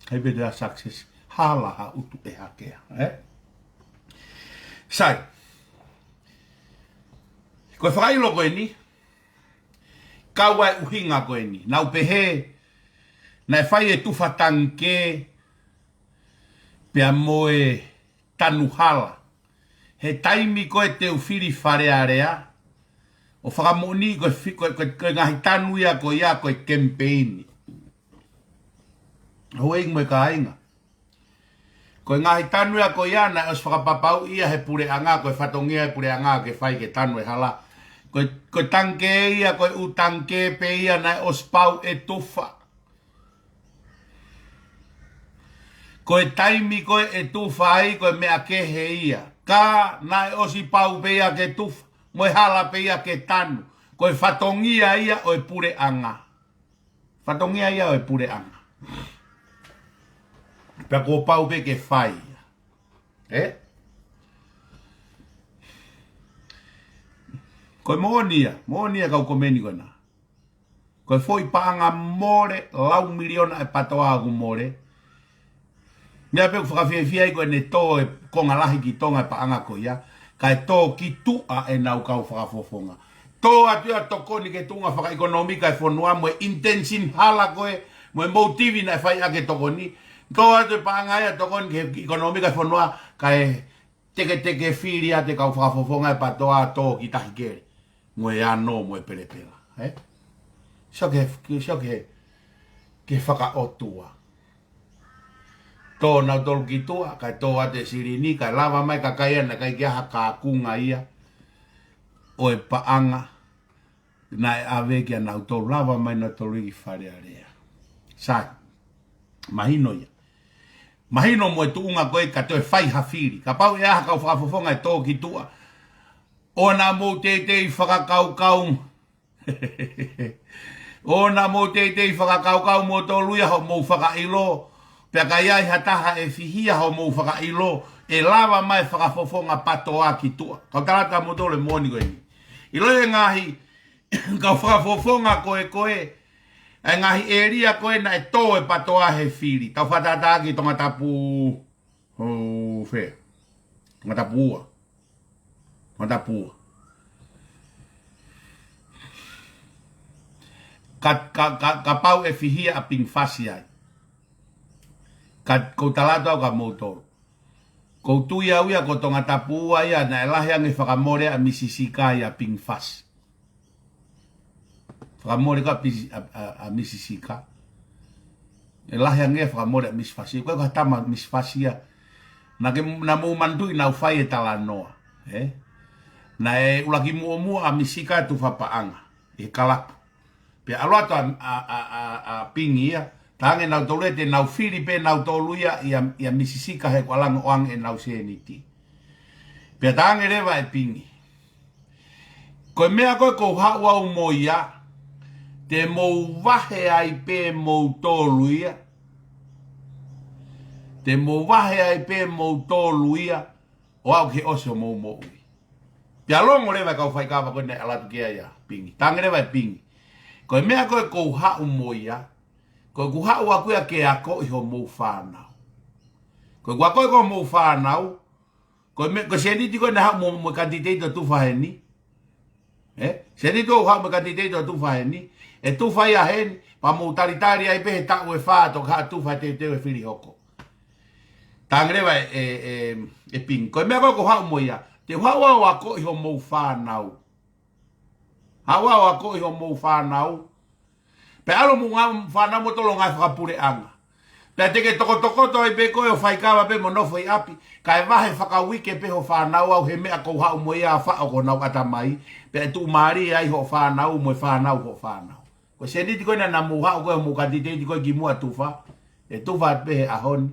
Hei pete a success. Hala ha utu e hakea. Sai. Koe whakailo koe ni. Kaua e uhinga koe ni. Nau pehe. Na e whai e tufa tanke. Pea moe tanuhala. He taimi koe te ufiri wharearea. O whakamoni koe ngahi tanu ia koe ia koe campaign. Hoe ingo e ka ainga. Koe ngahi tanu ia koe ia na os whakapapau ia he pure anga koe whatongia he pure anga ke whai ke tanu e hala. Koe tanke ia koe u tanke pe ia na os pau e tufa. Koe taimi koe e tufa ai koe mea kehe ia. Ka na osi pau pe ia ke tufa. Moe hala pe ia ke tanu. Koe whatongia ia o e pure anga. Whatongia ia o e pure anga. Pea ko pau pe ke whai. Koe moonia kau komeni koe na. Koe foi paanga more, lau miliona e patoa agu more. Mea pe ku whakawhiawhiai koe ne tō e konga lahi ki tonga e paanga koe ia. Kai tō ki tua e nau kau whakafofonga. Tō atua tokoni ke tunga whakaekonomika e whanua mo e intensin hala koe, mo e motivi na e whai ake tokoni. Tō atua paanga ia tokoni ke ekonomika e whanua kai teke whiria te kau whakafofonga e patoa tō ki tahi kere. Mo e ano mo e perepera. Sio ke whakaotua. Tō nau tolu ki tua, kai tō ate sirini, kai lava mai ka kai ana, kai kia haka kunga ia. O e paanga, na e awe kia nau tolu lava mai na tolu i whare area. Sai, mahino ia. Mahino mo e tuunga koe ka toi whai hawhiri. Ka pau e aha kau whakafofonga e tō ki tua. O na mō te i whakakaukau. O na mō te i whakakaukau mō tolu ia ho mō whakailo. Pea kai ai hataha e whihia ho mou whakailo e lava mai whakafofonga patoa ki tua. Kau tarata motole moni koe ni. I loe ngahi kau whakafofonga koe e ngahi eria koe na e tō e patoa he whiri. Tau whatata ki tonga tapu whea. Tonga tapua. Tonga tapua. Ka pau e whihia a ping whasi ai. Ko talato au ka motoro. Ko tuia uia ko tonga tapua ia na elahe ange whakamore a misisika ia ping fas. Whakamore ka a misisika. Elahe ange whakamore a misfasi. Koe ka tama misfasi ia. Na mou mandui na ufai e tala noa. Na e ulaki mua a misika tu whapaanga. E kalapu. Pea aloato a pingi ia. Tange nau tolete nau Filipe nau toluia ia misisika he kwalang oang e nau seniti. Pea tange rewa e pingi. Koe mea koe kou hau au moia, te mou wahe ai pe mou toluia. Te mou wahe ai pe mou toluia, o au ke oso mou moui. Pea longo rewa kau whaikawa koe ne alatu kia ia pingi. Tange rewa e pingi. Koe mea koe kou hau moia, koe ku hau a kuia ke ako i ho mou whanau. Koe kua koe ko mou whanau, koe seniti koe na hau mo kanditeito tufa heni. Seniti koe hau mo kanditeito tufa heni. E tufa ia heni, pa mou taritari ai pehe tau e whāto ka tufa te e whiri hoko. Tangrewa e ping. Koe mea koe ko hau mo ia, te hau au ako i ho mou whanau. Hau au ako i ho mou whanau. Pe alo mo ngā whanau mo tolo ngai whakapure anga. Pe teke toko to e pe koe o whaikawa pe monofo i api. Ka e wahe whakawike pe ho whanau au he mea kou hau mo ia whao ko nau atamai. Pe e tu maari ai ho whanau mo e whanau ho whanau. Ko se niti koe na mu hau koe mo kanditeiti koe ki mua tufa. E tufa at pe he ahoni.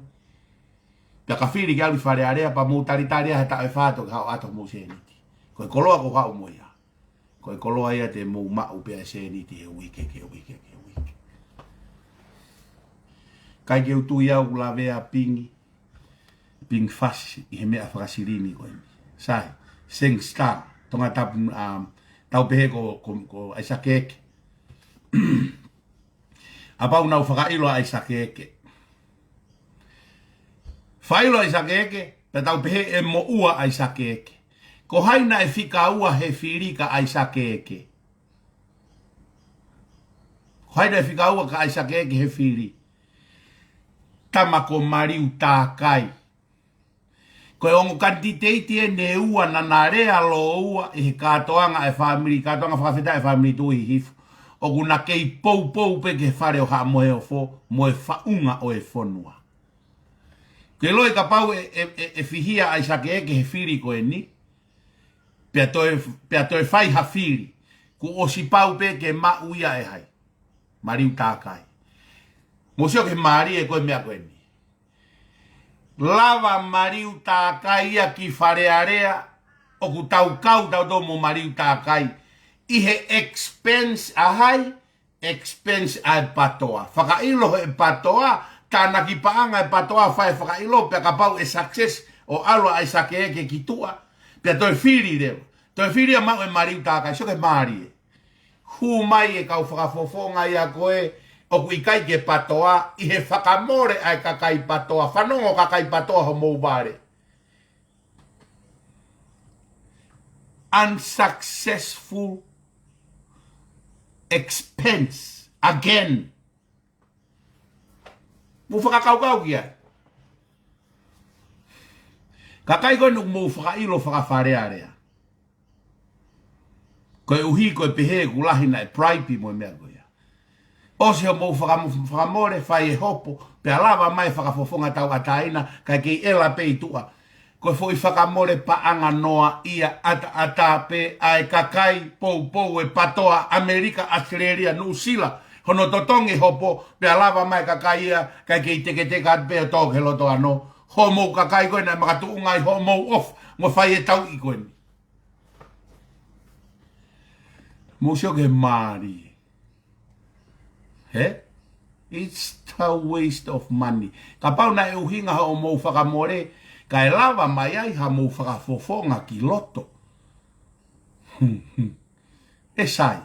Pe ka whiri ki alu whare area pa mo taritaria he ta e whāto ka hau ato mo se niti. Koe koloa ko hau mo ia. Koe koloa ia te mo mau pe a se niti e wike ke wike. Kai ke utu ia u la vea pingi. Ping fasi. I he mea whakasirini koe. Sai. Seng star. Tonga tapu tau pehe ko aisakeke. Apau nau whakailo aisakeke. Whailo aisakeke. Pe tau pehe e mo ua aisakeke. Ko haina e whika ua he whirika aisake eke. Ko haina e whika ua ka aisake eke he whiri. Tamako mariu tākai. Ko e ongo kantiteiti e ne ua na nā rea lo ua e he katoanga e whamiri, katoanga whakawheta e whamiri tui hifu. O kuna kei pou pe ke whare o haa moe o fo, moe whaunga o e whonua. Ke loe ka pau e whihia aisake eke he whiri ko e ni. Pea toe whai ha whiri. Ku o si pau pe ke ma uia e hai. Mariu tākai. Mosio ke maari e koe mea koe ni. Lava mariu tākai ia ki wharearea o ku tau kau tau tō mo mariu tākai. Ihe expense ahai, expense ai patoa. Whakailo e patoa, tāna ki paanga e patoa whae whakailo, pia ka pau e success o aloa ai sake eke ki tua. Pia toi whiri reo. Toi whiri a mau e mariu tākai, so ke maari e. Hu mai e kau whakafofonga ia koe, o kui kai ke patoa, i he whakamore ai kakai patoa, whanongo kakai patoa ho mou bare. Unsuccessful expense again. Mu whakakau kia. Kakai koe nuk mou whakailo whakawharearea. Koe uhi koe pehe kulahina e praipi mo mea koe. O se ho mou whakamore, whai e hopo, pe alawa mai whakafofonga tau ataina, kai kei ela pe itua. Koe fo i whakamore paanga noa ia ata pe ai kakai pou e patoa Amerika, Australia, New Zealand. Hono totongi hopo, pe alawa mai kakai ia, kai kei teke at pe o tōk he loto ano. Ho mou kakai koe na makatu ungai ho mou off, mo whai e tau i koe ni. Musio ke maari. He? It's a waste of money. Ka pau na e uhinga ha o mou whakamore, ka e lava mai ai ha mou whakafofonga ki loto. E sai.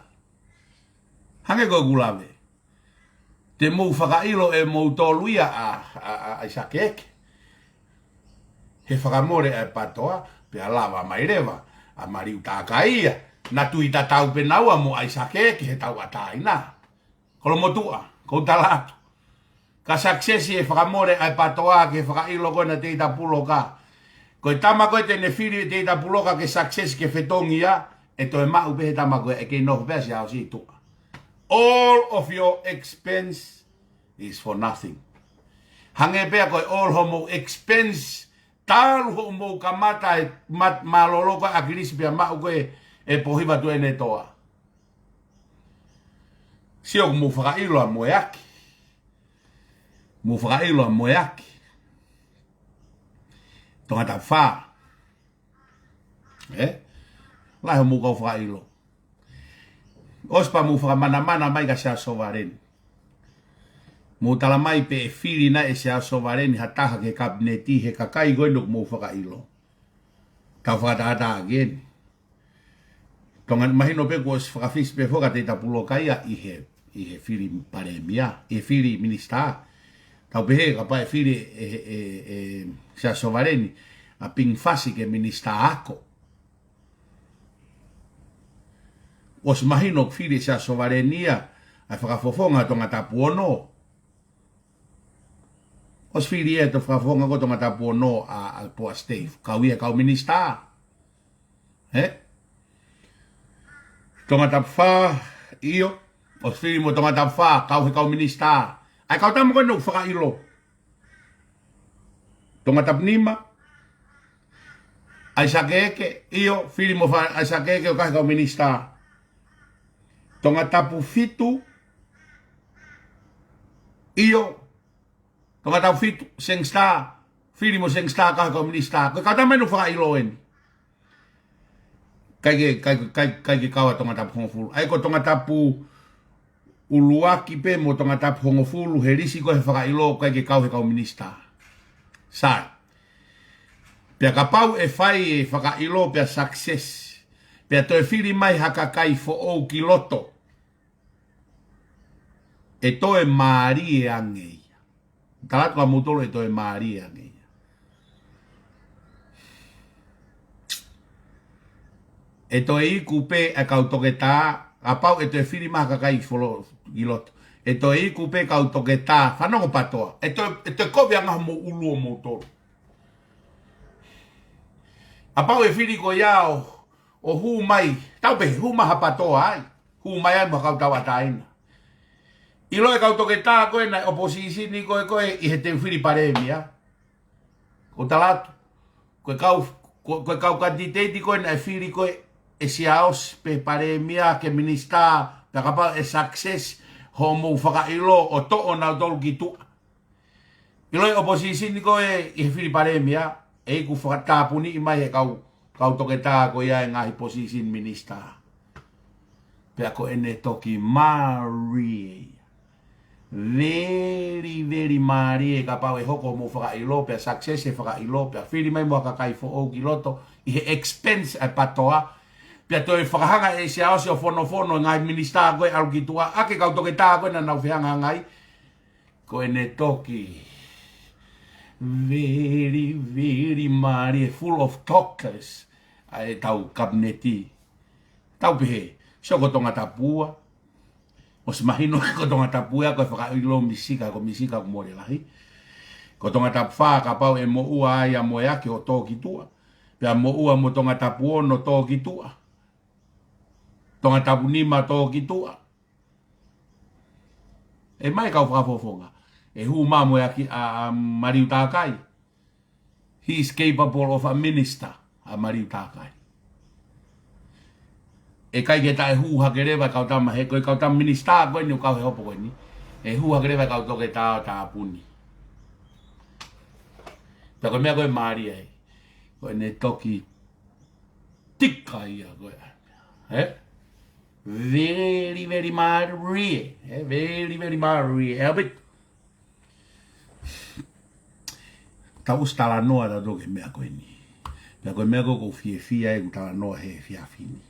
Hange koe gulawe. Te mou whakailo e mou tōluia a isake eke. He whakamore e patoa, pe a lava mai rewa, a mariu tākaia. Na tui ta tau penaua mo isake eke he tau ataina. Kolo motua, kou talatu. Ka successi e whakamore ai patoa ke whakailo koe na teita puloka. Koe tama koe tene whiri teita puloka ke successi ke whetongi a, e toi mau pehe tama koe e kei noho pēsi au si tua. All of your expense is for nothing. Hange pēa koe all homo expense, talu homo kamata e malolo koe akirisi pēa mau koe e pohiva tue ne toa. Sio mu whakailo a moeaki. Mu whakailo a moeaki. Tonga ta wha. Lai ho mu kau whakailo. Ospa mu whakamana mai ka sea sovareni. Mu tala mai pe e whiri na e sea sovareni ha taha ke kabineti he kakai goe nuk mu whakailo. Tau whakataata again. Tonga mahino pe kua whakawhisi pe whoka te tapulokaia i he whiri paremia, i he whiri minista. Tau pehe ka pa e whiri sea sovareni a ping fasi ke minista ako. Os mahino whiri sea sovarenia a whakafofonga tonga tapu ono. Os whiri e to whakafofonga ko tonga tapu ono a poa Steve. Kau ia kau minista. Tonga tapu wha iyo. Os whiri mo tonga tapu wha kau he kau minista. Ai kau tamu koe nuk whakailo. Tonga tapu nima. Ai sake eke iyo. Whiri mo ai sake eke o kahe kau minista. Tonga tapu fitu. Iyo. Tonga tapu fitu. Sengsta. Whiri mo sengsta kahe kau minista. Koe kau tamu nuk whakailo eni. Kai kaua tonga tapu hongofulu. Ai ko tonga tapu uluaki pe mo tonga tapu hongofulu he risi ko he whakailo kai kau he kau minista. Sai. Pea ka pau e whai e whakailo pea success. Pea toi whiri mai haka kai fo ou ki loto. E toe maari e angei. Talat ka mutolo e toe maari e angei. E to e kupe e kau toke tā, a pau e to e whiri maha kakai folo i loto. E to e kupe kau toke tā, whanongo patoa. E to e kowe anga mo ulu o mo toro. A pau e whiri ko iao o hu mai, tau pe hu maha patoa ai. Hu mai ai mo kau tau ataina. I lo e kau toke tā koe na oposisi ni koe i he te whiri paremia. O talatu. Koe kau kandidati koe na e whiri koe e siaos pe paremia ke minista pe kapa e success ho mo whakailo o to o nau tolu ki tua. I lo e oposisi ni koe i he whiri paremia e ku whakatapuni i mai e kau toke tā koe ia e ngahi position minista. Pe ako ene toki Marie. Very Marie ka pau e hoko mo whakailo pe success e whakailo pe whiri mai mo kakai fo o ki loto i he expense e patoa. Pia toi whakahanga e se aose o fono ngai minista koe alu ki tua. Ake kau toke tā koe na nau whianga ngai. Ko ene toki. Very Marie, full of talkers. Ai tau kabineti. Tau pehe. Sio ko tonga tapua. O se mahino ko tonga tapua ko whakailo misika ko more lahi. Ko tonga tapua ka pau e mo ua ai a moe ake o tō ki tua. Pia mo ua mo tonga tapu ono tō ki tua. Tonga tapu nima tō ki tua. E mai kau whakafofonga. E hu mamu e a Mariu Tākai. He is capable of a minister, a Mariu Tākai. E kai ke tae hu hakerewa kau tama he koe kau tama minister koe ni u kau he hopo koe ni. E hu hakerewa kau toke tā puni. Pea koe mea koe Maria he. Koe ne toki tika ia koe. Very Maria. Very Maria. Elbit. Tau stala noa da doke mea koe ni. Pea koe mea koe ko fia e kutala noa he fia fini.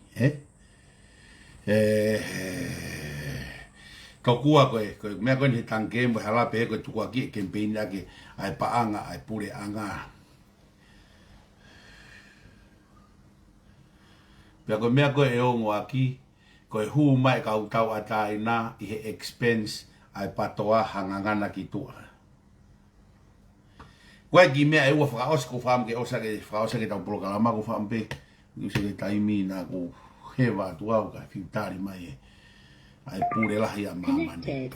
Tokua koe mea koe ni he tanke mo halape he koe tukua ki e kempeini ake ai paanga, ai pure anga. Pea koe mea koe e ongo aki, koe hu mai kau tau ataina i he expense ai patoa hangangana ki tua. Koe ki mea e ua whakaosa ko whaam ke osa ke whakaosa ke tau polokalama ko whaam pe. Use ke taimi na ko hewa tuau ka whiutari mai e. Ai pure lahi a mamane.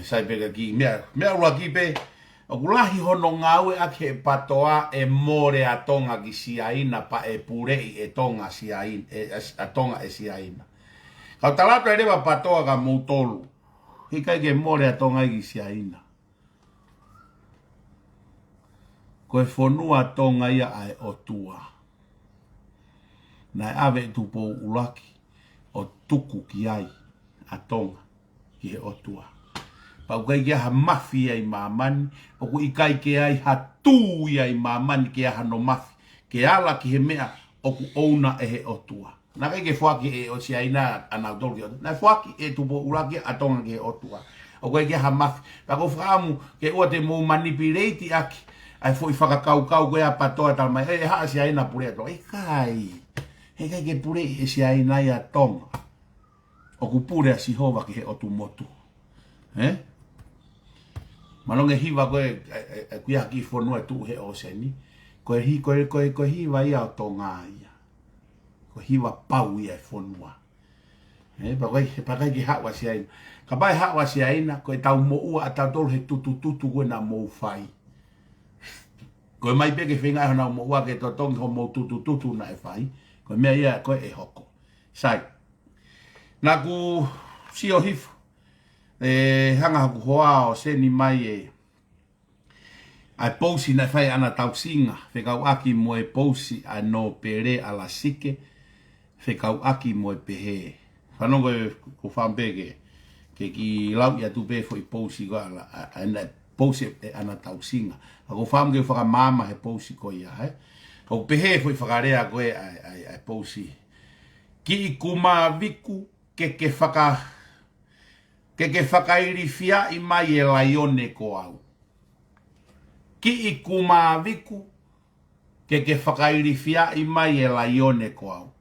Sai peka ki mea ua ki pe. O kulahi hono ngawe ake patoa e more a tonga ki siaina pa e purei e tonga siaina, a tonga e siaina. Kau talatu e rewa patoa ka moutolu. Hikai ke more a tonga ki siaina. Koe whonua tonga ia ai o tua. Nai ave tupo ulaki o tuku ki ai a tonga ki he o tua. Pau kai kia ha mafi ai mamani, o ku ikai ke ai ha tū ai mamani ke aha no mafi. Ke ala ki he mea o ku ouna e he o tua. Nā kai ke whaki e o si aina anau tolu ki o tua. Nā whaki e tupo ulaki a tonga ki he o tua. O kai kia ha mafi. Pau whaamu ke ua te mō manipulate aki. Ai foi whakakau koe a patoa tal mai. E haa si aina pure ato. E kai ke pure e si aina i a tonga. O ku pure a si hova ki he o tu motu. Malonge hiwa koe kuia ki whonua tu he o seni. Koe hiwa ia o tonga ia. Koe hiwa pau ia e whonua. Pakai ki hawa si aina. Ka pai hawa si aina, koe tau mo ua a tau tolu he tutu koe na mou whai. Koe mai peke whenga e hona mo ua ke to tongi ho mou tutu na e whai. Koe mea ia koe e hoko. Sai. Nā ku si o hifu. Hanga haku hoa o seni mai e ai pousi na whai ana tausinga whekau aki mo e pousi a no pere ala sike whekau aki mo e pehe whanongo e ko whampege ke ki lau ia tupe fo i pousi ko ala ana pousi e ana tausinga a ko whamge whakamama he pousi ko ia o pehe fo i whakarea koe ai pousi ki i kuma viku ke whakairi fia i mai e laione ko au. Ki i kuma viku, ke whakairifia I mai e la ione ko au.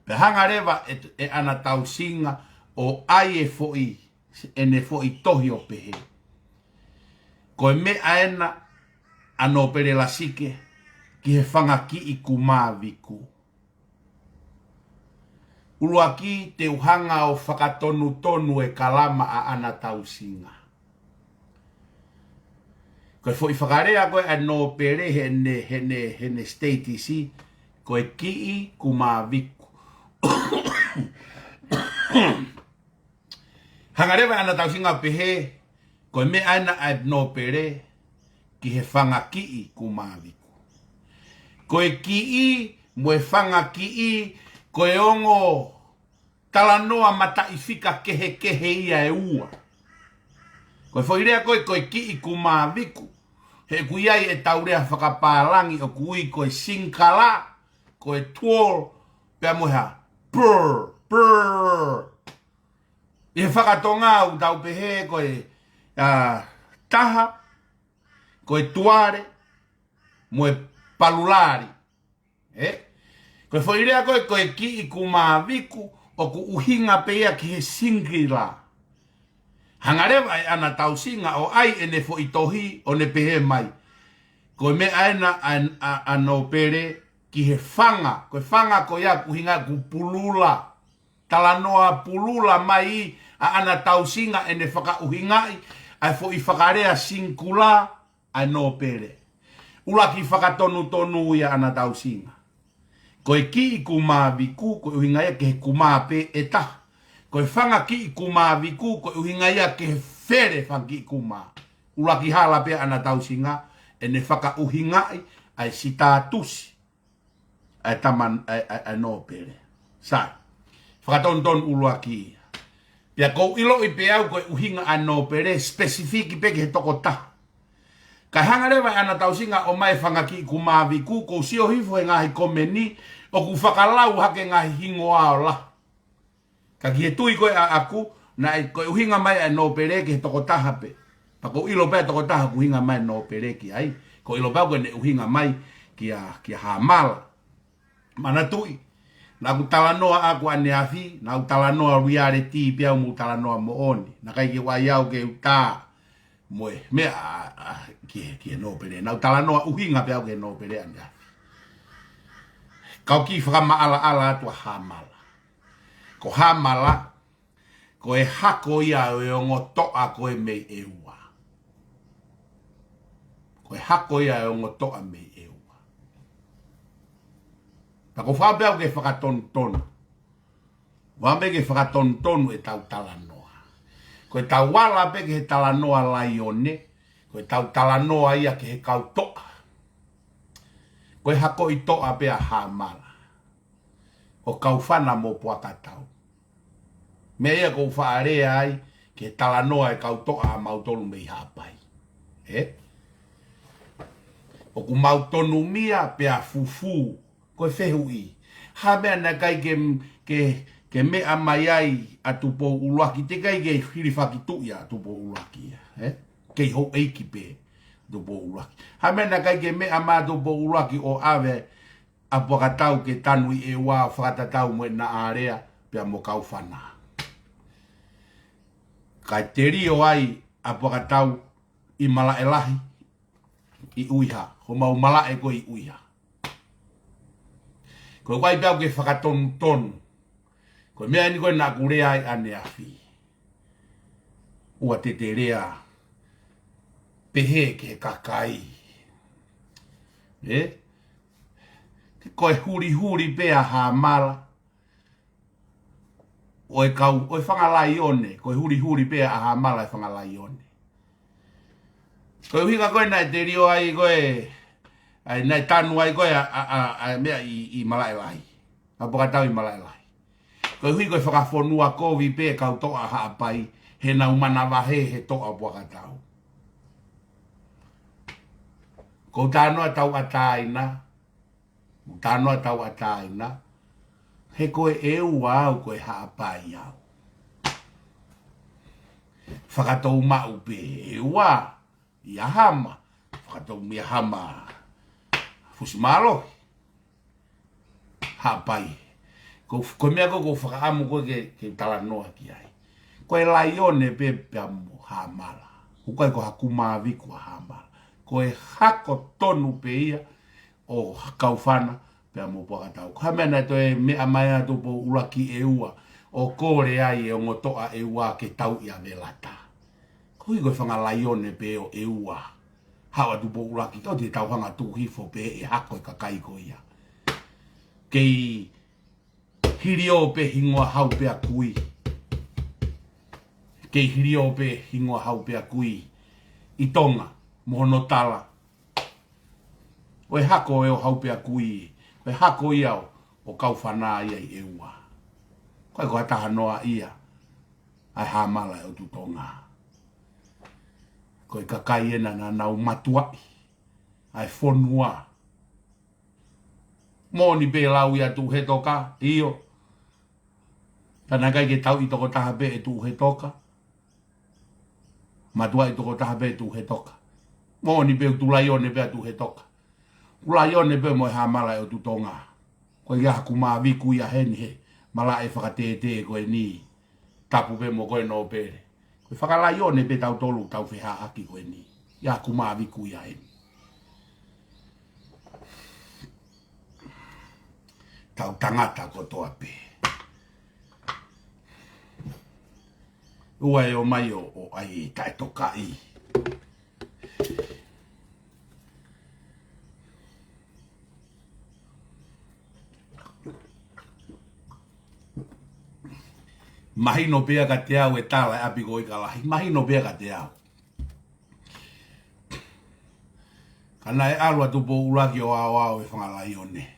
Pe hanga rewa e ana tausinga o ai e foi, e ne foi tohi o pehe. Ko e me aena ano pere la sike, ki he whanga ki I kumā viku. Ulua ki te uhanga o whakatonu tonu e kalama a ana tausinga. Ko e foi whakarea koe ano pere hene state isi, ko e ki I kumā viku. Hangarewa ana tausinga pehe, ko me ana no pere, ki he whanga ki I kumaviku. Ko e ki I, mo e whanga ki I, ko e ongo talanoa mata I fika kehe ia e ua. Ko e whairea ko e ki I kumaviku, he kuiai e taurea whakapālangi o kui ko e sinkala, ko e tuol, pia moha, brr. I whakatonga u tau pehe ko e taha, ko e tuare, mo e palulari. Ko e whairea ko e ki I kumaviku o ku uhinga pea ki he singila. Hangarewa e ana tausinga o ai e ne fo I tohi o ne pehe mai. Ko e me aena ano pere ki he whanga. Ko e whanga ko ia kuhinga ku pulula. Talanoa pulula mai a ana tausinga e ne whakauhingai ai fo I whakarea sinkula ai no pere. Ula ki whakatonu ia ana tausinga. Ko e ki I kumaviku ko uhingai ke he kumape e taha. Ko e whanga ki I kumaviku ko uhingai ke he where whangi I kuma. Ula ki hala pe ana tausinga e ne whakauhingai ai sitatusi ai taman ai no pere. Sai. Whakatonton ulua ki. Pia kou ilo I pe au koe uhinga ano pere specifiki pe ke he toko taha. Ka hangarewa ana tausinga o mai whangaki I kumaviku kou sio hifo e ngahi komeni o ku whakalau hake ngahi hingo ao la. Ka ki he tui koe a aku na koe uhinga mai ano pere ke he toko taha pe. Pa kou ilo pe toko taha ku hinga mai no pere ki ai. Kou ilo pe koe ne uhinga mai ki a hamala. Mana tui. Na ku talanoa aku ane afi, na ku talanoa riare ti pia mu talanoa mo oni. Na kai ke waiau ke uta moe me ki no pere. Na ku talanoa uhinga pia ke no pere ane afi. Kau ki whakama ala atua hamala. Ko hamala, ko e hako ia o e ongo toa ko e mei e ua. Ko e hako ia e ongo toa mei e ua. Tako whapea ke whakatontonu. Wambe ke whakatontonu e tau talanoa. Ko e tau wala pe ke he talanoa laione. Ko e tau talanoa ia ke he kau toa. Ko e hako I toa pe a hamala. O kau whana mo puakatau. Me ia kou whaarea ai ke talanoa e kau toa a mautonu mei hapai. O ku mautonu mia pe a fufu. Ko e whehui. Ha mea na kai ke mea mai ai a tupo uruaki. Te kai ke whiriwhaki tuia a tupo uruaki. Kei ho eiki pe tupo uruaki. Ha mea na kai ke mea mai tupo uruaki o awe a pokatau ke tanui e wā whakatatau mo na area pia mo kau whana. Kai te rio ai a pokatau I mala e lahi I uiha. Ho mau mala e ko I uiha. Ko wai pia ke whakatonu. Ko mea ni koe nā kurea ai ane afi. Ua te rea pehe ke kakai. Koe huri pea ha mala. Oe whangalai one. Koe huri pea ha mala e whangalai one. Koe hinga koe nai te rio ai koe. Ai nai tanu ai koe a mea I malai lai. A pokatau I malai lai. Koe hui koe whakafonua kovi pe kau toa haapai. He nau mana wahe he toa pokatau. Ko tānoa tau ataina. Tānoa tau ataina. He koe eu au koe haapai au. Whakatou mau pe eua. Ia hama. Whakatou mea hama. Fusimalo. hapai. Ko mea ko whakaamu ko ke tala noa ki ai. Ko e laione pe amu hamala. Ko ko hakuma viku hamala. Ko e hako tonu pe ia o kaufana pe amu pakatau. Ko hamena to e mea mai atu po uraki e ua o kore ai e o ngotoa e ua ke tau ia velata. Ko i koe whanga laione pe o e ua. Hawa tu po uraki tau te tau hanga tu hifo pe e hako e kakai ko ia. Kei hirio pe hingoa hau pe a kui. Kei hirio pe hingoa hau pe a kui. I tonga, mohono tala. O e hako e o hau pe a kui. O e hako ia o kauwhana ia i e ua. Koe koe taha noa ia. Ai hamala e o tu tonga. Koe kakai ena na nau matuai. Ai whonua. Mōni pe lau ia tu he toka, iyo. Tana kai ke tau i toko taha pe e tu he toka. Matua i toko taha pe e tu he toka. Mōni pe tu laione pe a tu he toka. Ulaione pe mo e hamala e o tu tonga. Koe ia kuma viku ia heni he. Mala e whakatete e koe ni. Tapu pe mo koe no pere. Koe whakalaione pe tau tolu tau whiha aki koe ni. Ia kuma viku ia heni. Tau tangata ko toa pe. Ua e o mai o ai tae toka i. Mahino pea ka te au e tala e api ko i ka lahi. Mahino pea ka te au. Kana e alua tupo uraki o ao e whangalai o ne.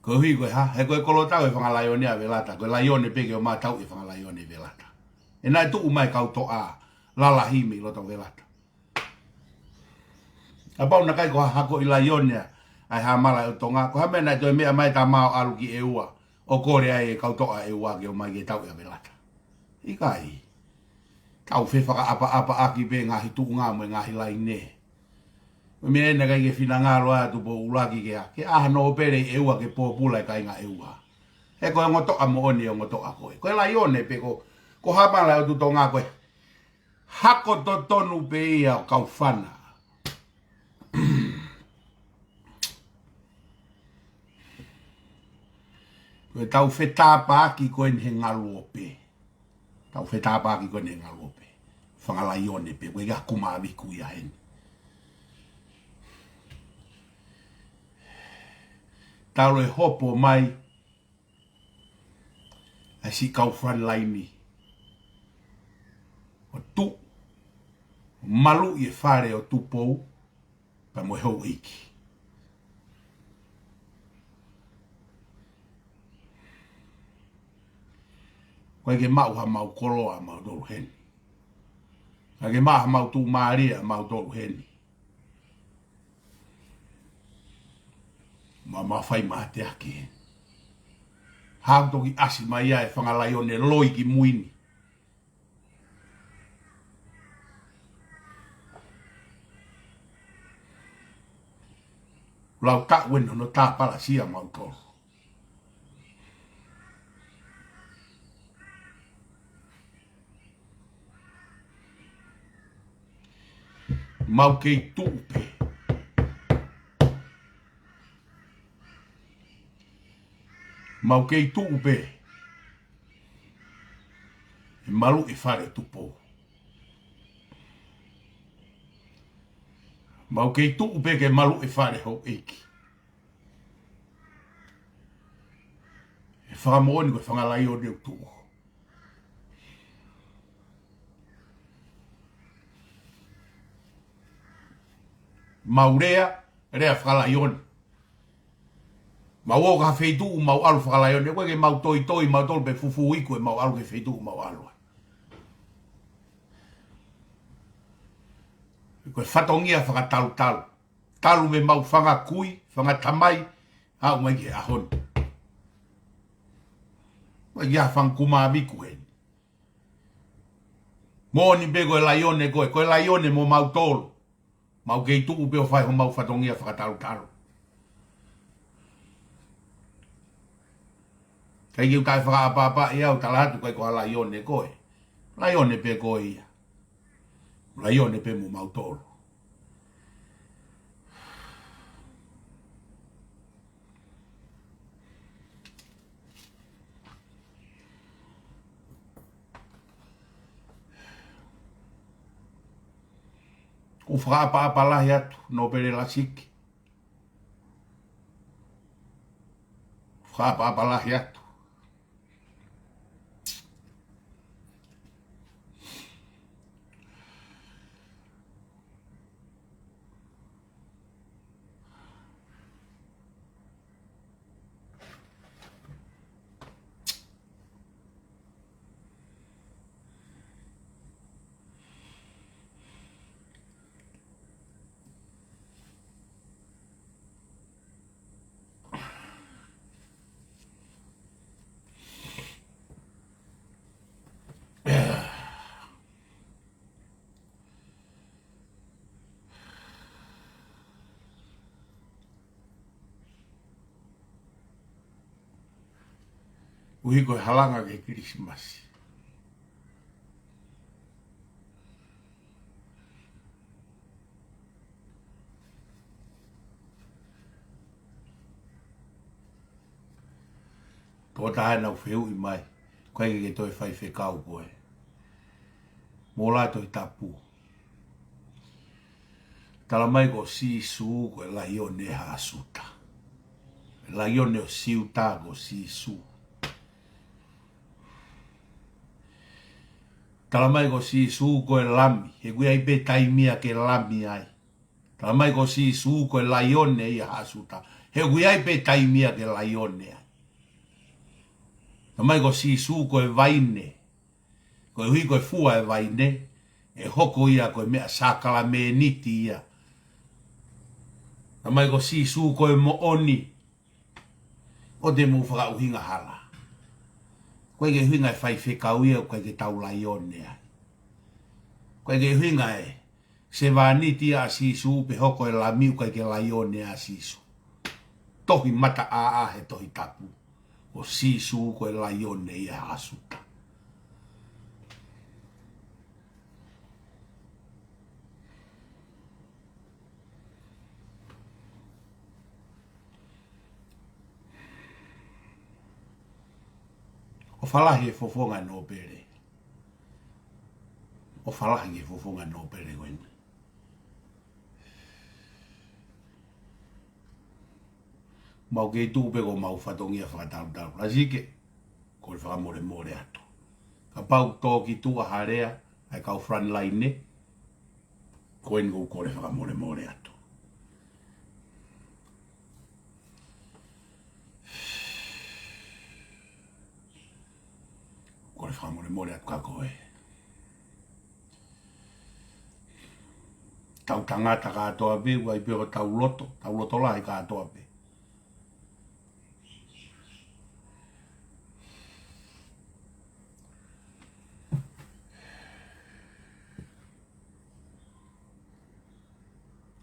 Ko hui koe ha, he koe kolo tau e whangalaione a velata, koe laione peke o mātau e whangalaione velata. E nai tuu mai kau to a lala hime i loto velata. A pau na kai ko hako i laione ai hamala o tonga, ko hame nai toi mea mai ta mao alu ki e ua, o kore ai e kau to a e ua ke o mai ke tau e velata. I kai, kau whewhaka apa aki pe ngahi tuu ngā mo e ngahi lai ne. Me ena kai ke fina ngā roa tu po uraki ke a. Ke aha no pere e ua ke pōpula e kai ngā e ua. He koe ngotoa mo oni o ngotoa koe. Koe la ione pe ko hamala o tu tō ngā koe. Hako to tonu pe ia o kauwhana. Koe tau whetapa aki koe ni he ngalu o pe. Tau whetapa aki koe ni he ngalu o pe. Whangala ione pe. Koe ia kumaviku ia heni. Tau e hopo mai a si kauwhan laini. O tu malu i e whare o tupou pa mo hou iki. Koe ke mau ha mau koloa mau toru heni. Koe ke mau ha mau tu maaria mau toru heni. Ma fai ma te ake. Hau toki asi mai ai whangalai o ne loi ki muini. Lau ta weno no ta pala sia mau tolu. Mau kei tupe. Mau kei tupe. E malu e whare tupo. Mau kei tupe ke malu e whare ho eiki. E whakamooni koe whangalai o neu tuo. Mau rea whakalai oni. Mau o ka feitu mau alu whakalaione, koe ke mau toi mau tolu pe fufu iku e mau alu ke feitu mau alu. Koe whatongia whakatalu. Talu me mau whangakui, whangatamai, hau mai ke ahon. Koe ia whangkuma miku heni. Mōni pe koe laione koe laione mo mau tolu. Mau kei tuu pe o whai ho mau whatongia whakatalu. Kai kiu kai whakaapapa i au talatu kai ko laione koe. Laione pe koe ia. Laione pe mu mautoro. O whakaapapa lahi atu no pere la siki. Whakaapapa lahi atu. Uhi koe halanga ke Krismasi. Tō tahe nau wheu i mai. Koe ke toi whai whekau koe. Mō lai toi tapu. Tala mai ko si su koe lai o ne hasuta. Lai o ne o siuta ko si su. Tala mai ko si su koe lami. He kui ai pe taimia ke lami ai. Tala mai ko si su koe lai o ne i hasuta. He kui ai pe taimia ke lai o ne ai. Tala mai ko si su koe vaine. Koe hui koe fua e vaine. E hoko ia koe mea sakala me niti ia. Tala mai ko si su koe mo oni. O te mu whaka uhinga hala. Koe ke huinga e whai whekau ia koe ke tau lai o ne ai. Koe ke huinga e se vāniti a sisu pe hoko e la miu koe ke lai o ne a sisu. Tohi mata a he tohi tapu. O sisu koe lai o ne ia asuta. O falahi e fofonga no pere. O falahi e fofonga no pere koe. Mau ke tupe ko mau whatongia whakataru. Rasike, ko le whakamore more atu. Ka pau tōki tua harea, ai kau frontline ne, koe ni ko le whakamore more atu. Ko le whakamore more atu ka koe. Tau tangata ka atoa pe, wai peo tau loto lai ka atoa pe.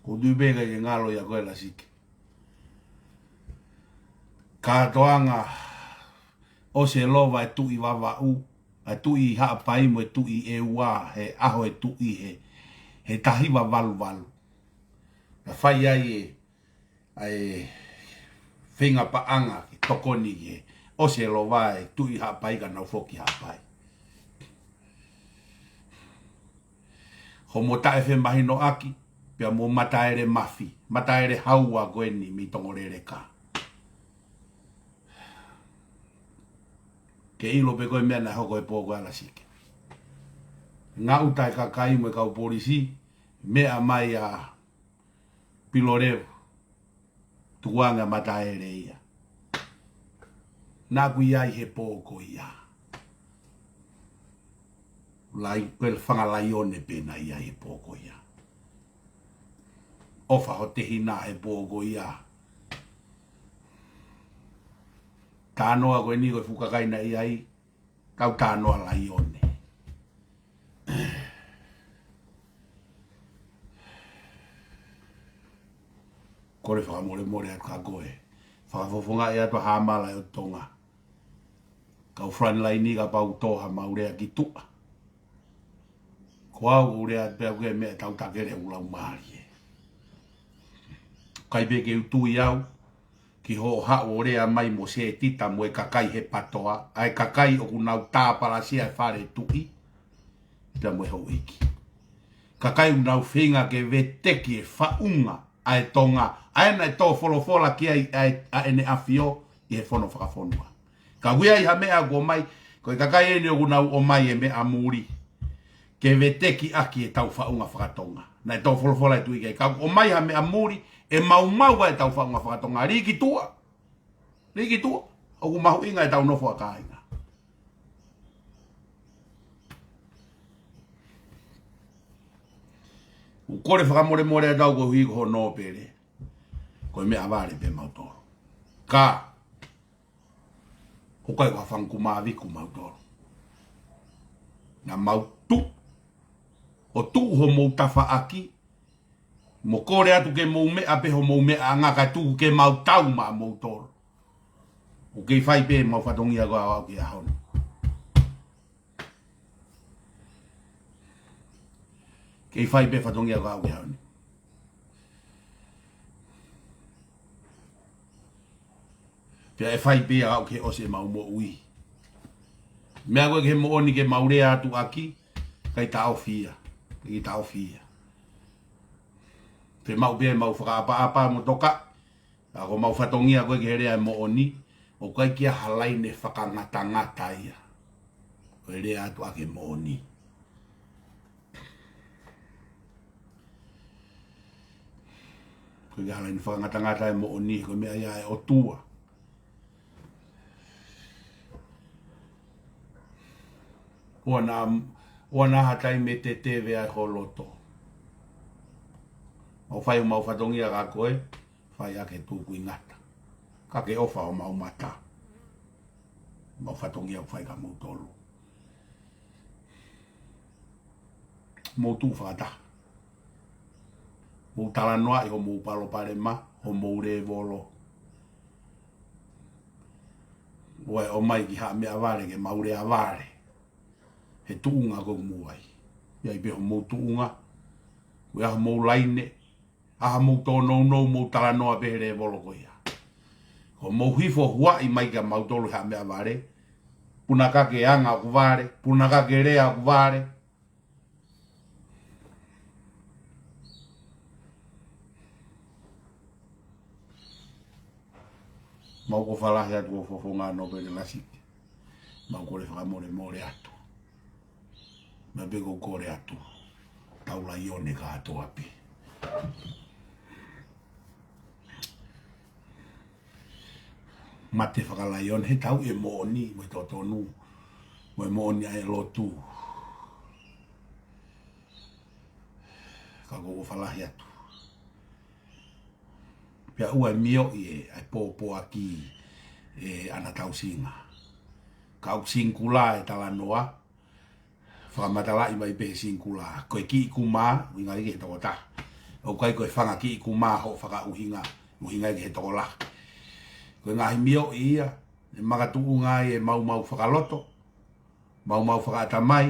Ko dubega i ngalo ya koe la sike. Ka toanga o se lova e tui wawa u, e tui haa paimo e tui e ua, he aho e tui he tahiwa walu. Na whai ai whinga paanga ki tokoni ki o se lova e tui haa pai ka nau foki haa pai. Ho mo tae whe mahi no aki, pia mo mataere mafi, mataere haua goeni mi tongorere ka. Ke ilo pe koe mea na hoko e pōko ala sike. Ngā utai ka kaimu e kau polisi, mea mai a piloreu, tuanga mataere ia. Nā kui ai he pōko ia. Lai pel whanga lai one pena ia he pōko ia. Ofa ho te hina he pōko ia. Tānoa koe ni koe whukakaina i ai, kau tānoa lai one. Kore whakamore more atu ka koe. Whakafofonga e atu hāmala e o tonga. Kau front line ni ka pau toha maurea ki tua. Ko au urea pea koe mea tau takere ulau maari. Kai beke utu iau, ki ho hao orea mai mo se tita mo e kakai he patoa, ai kakai o kunau tāpala sia e whare tui, pia mo e ho iki. Kakai unau whinga ke veteki e whaunga, ai tonga, ai na e tō wholofola ki ai ene awhio, i he whono whakafonua. Ka wia i ha mea ko mai, ko i kakai ene o kunau o mai e mea muri, ke veteki aki e tau whaunga whakatonga. Na e tō wholofola e tui kei, ka o mai ha mea muri, e maumau e tau whaunga whakatonga, riki tua, o ku mahu inga e tau nofo a kāinga. U kore whakamore more a tau ko hui ko no pere, ko me avare pe mautoro. Ka, o kai kwa whanku maavi ku mautoro. Na mautu, o tu ho mou tafa aki, mo kore atu ke mou mea pe ho mou mea anga ka tu ke mautau ma mautoro. O kei whai pe mau whatongi a kua au ki a hono. Kei whai pe whatongi a kua au ki a hono. Pia e whai pe a au ke ose mau mo ui. Mea koe ke mo oni ke maurea atu aki, kai tau fia. Kai tau fia. Pe mau pe mau whakaapa mo toka. Ako mau whatongi a koe ke herea mo oni. O kai kia halai ne whakangata ia. O ere atu ake mōni. Ko kia halai ne whakangata ia mōni. Ko mea ia e o tua. Ua nā hatai me te tewe ai ho loto. O whai o mau whatongi a ka koe. Whai ake tūku i ngata. Ka ke ofa o mau mata. Mau whatongi au whai ka mau tolu. Mau tū whakata. Mau tala noa i ho mau palo pare ma. Ho mau re volo. Oe o mai ki haa mea vare ke mau re avare. He tuunga ko muai. Iai pe ho mau tuunga. Ue aha mau laine. Aha mau tō nou mau tala noa pe re volo ko ia. Ko mau hifo hua i mai ka mau tolu haa mea vare. Punaka ke anga ku vare. Punaka ke rea ku vare. Mau ko whalahi atu o fofonga no pere lasike. Mau kore whakamore more atu. Ma beko kore atu. Taula ione ka atu api. Mate whakala ione he tau e mooni. Mo to tonu. Mo e mooni ai lotu. Ka koko whalahi atu. Pia ua mio i e ai pōpō aki e ana tau singa. Ka au singkula e tala noa. Whakamatala i mai pe singkula. Koe ki i kumā, uhinga i ke toko ta. O kai koe whanga ki i kumā ho whaka uhinga. Uhinga i ke toko la. Koe ngahi mio i ia. E makatu unga e mau whakaloto. Mau whakatamai.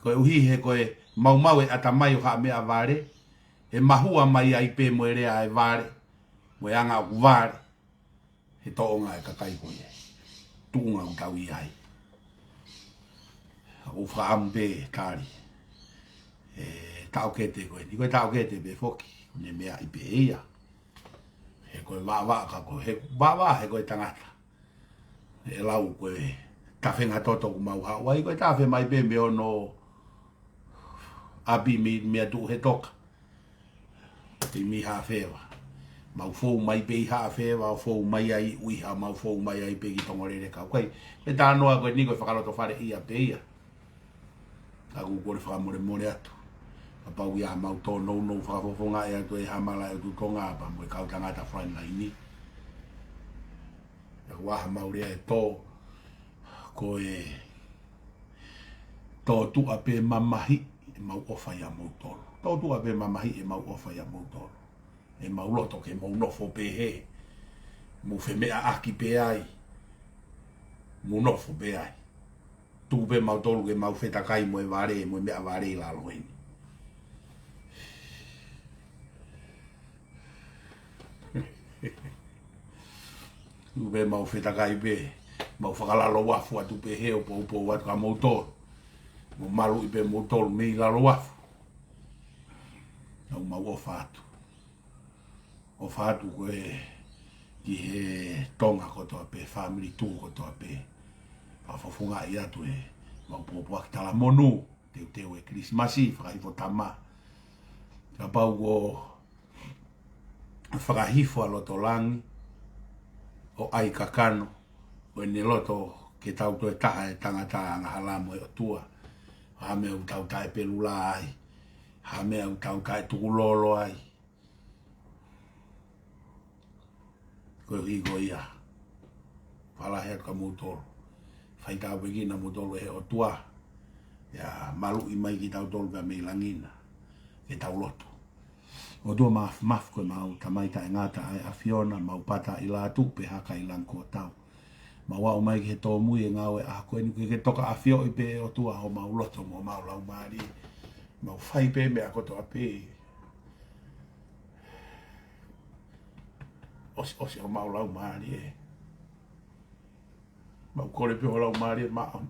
Koe uhi he koe mau e atamai o haa mea vare. E mahua mai ai pe mo ere ai vare. Mo e anga o vare. He toonga e kakai koe. Tuunga o tau i ai. O whaamu pe kāri. E tau kete koe. Ni koe tau kete pe foki. Ne mea i pe ia. He koe wā ka koe. He wā he koe tangata. E lau koe. Tawhenga toto ku mau hawa. I koe tawhe mai pe me ono. Abi mea tu he toka. Te mi haa whewa. Mau fōu mai pe i haa whewa, o fōu mai ai uiha, mau fōu mai ai pe ki tongorere ka. Koe, me tā noa koe ni koe whakaloto whare ia pe ia. Ka kukore whakamore more atu. Ka pau ia mau tō nou whakafofonga e atu e hamala e tu tonga apa mo e kau tangata whaina ini. E waha maurea e tō koe tō tua pe mamahi e mau ofa ia mau tolo. Tau tua pe mamahi e mau ofa ia mau tolo. E mau loto ke mau nofo pe he. Mau whemea aki pe ai. munofo be ai tu be mau tolu ke mau feta kai mo vare mo me vare la loini tu be mau feta kai be mau fakala lo wafu atu pe heo po wat ka motor mo malu ibe motor me la lo wafu au mau o fatu ko ki he tonga ko to pe family tu ko to pe pa fofunga ia tu e mau po tala monu te e Christmas fa i tama ka pa go fa hi fo lo to lang o ai kakano o ne loto ke tau to ta tangata nga hala mo tua ha me u tau tai pelulai ha me u tau tai tu lolo ai ko rigo ia fala he ka motor fai ka begi na motor e o tua ya malu i mai ki tau tol ka me langina e tau loto o do maf ko mau tamai ta ngata ai a Fiona mau pata i la tu pe haka i lang ko tau ma wa o mai ki to mu e ngau e a ko ni ke toka a Fio i pe o tua o mau loto mo mau lau mari mau fai pe me a ko to a pe o se o mau lau mari e mau kore pe o lau mari e ma on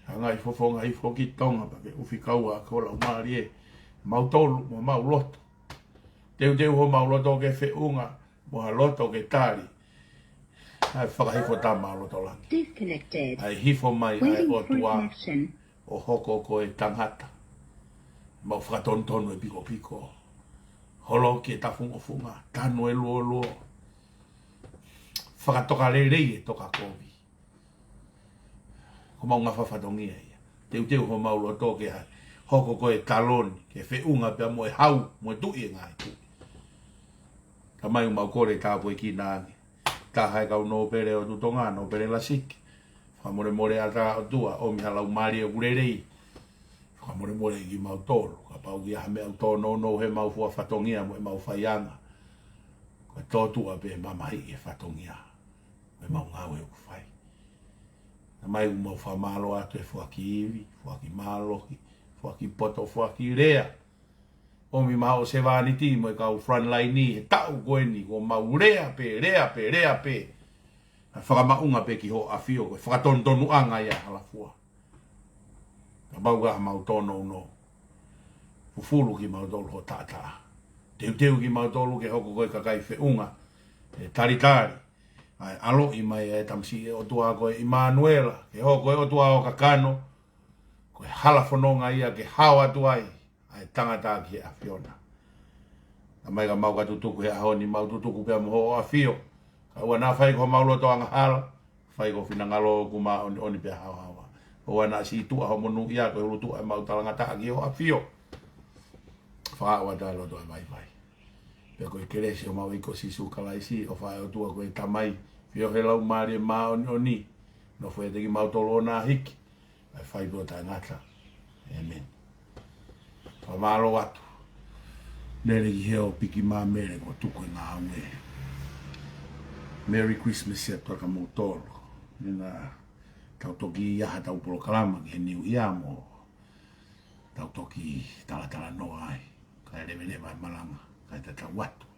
hanga i fofonga i foki tonga pa ke ufi kaua ko lau mari e mau tolu mo mau loto teu ho mau loto ke fe unga mo ha loto ke tari ai whakahi ko tā mau loto langi Disconnected. ai hifo mai ai Waiting o for tua connection. o hoko ko e tangata mau whakatontonu e piko holo ki e tafunga tano e luo whakatoka rei e toka kovi ko mau ngā whawhatongia ia teu ho mau loto ke ai hoko ko e taloni ke fe unga pe mo e hau mo tu e ngai tu ka mai mau kore ka po ki nani ka hai ka no pere o tu tonga no pere la sik fa more ata o tua o mi hala umari e gurerei fa more ki mau tolo ka pau ki ha me auto no he mau fu fatongia mo mau faianga ko to tu a pe mama i e fatongia me mau ngau e ku fai na mai mau fa malo atu e fu aki malo ki poto ki rea o mi mau se vani ti mo ka front line ni tau goeni ko mau rea pe fa ma unga pe ki ho afio ko fa tonu anga ya hala fua ka bau ga mau tono no fulu ki mau dol ho tata teu ki mau dolu ke hoko ko ka kai fe unga e tari ai alo i mai e tamsi o tua ko Emanuela ke hoko o tua o kakano ko hala fononga ia ke hawa tuai ai tangata ki a Fiona na mai ga mau ka tutuku he ahoni mau tutuku pe mo a Fio ka wana fai ko mau loto anga hala fai ko fina ngalo kuma oni pe hawa o wana si tu a monu ia ko lutu ai mau talanga ta ki o a Fio fa wa da loto mai pe ko kere si o mau ko si su kala si o fa o tu ko tamai Fio he lau mari ma oni no foi de ki mau tolona hiki ai fai bo ta ngata amen pa malo atu nere ki heo piki ma mere ko tuko na awe Merry Christmas e toka motoro nina tau toki ia tau polo kalama ki niu ia mo tau toki tala no ai kai revele vai malanga kai tata watu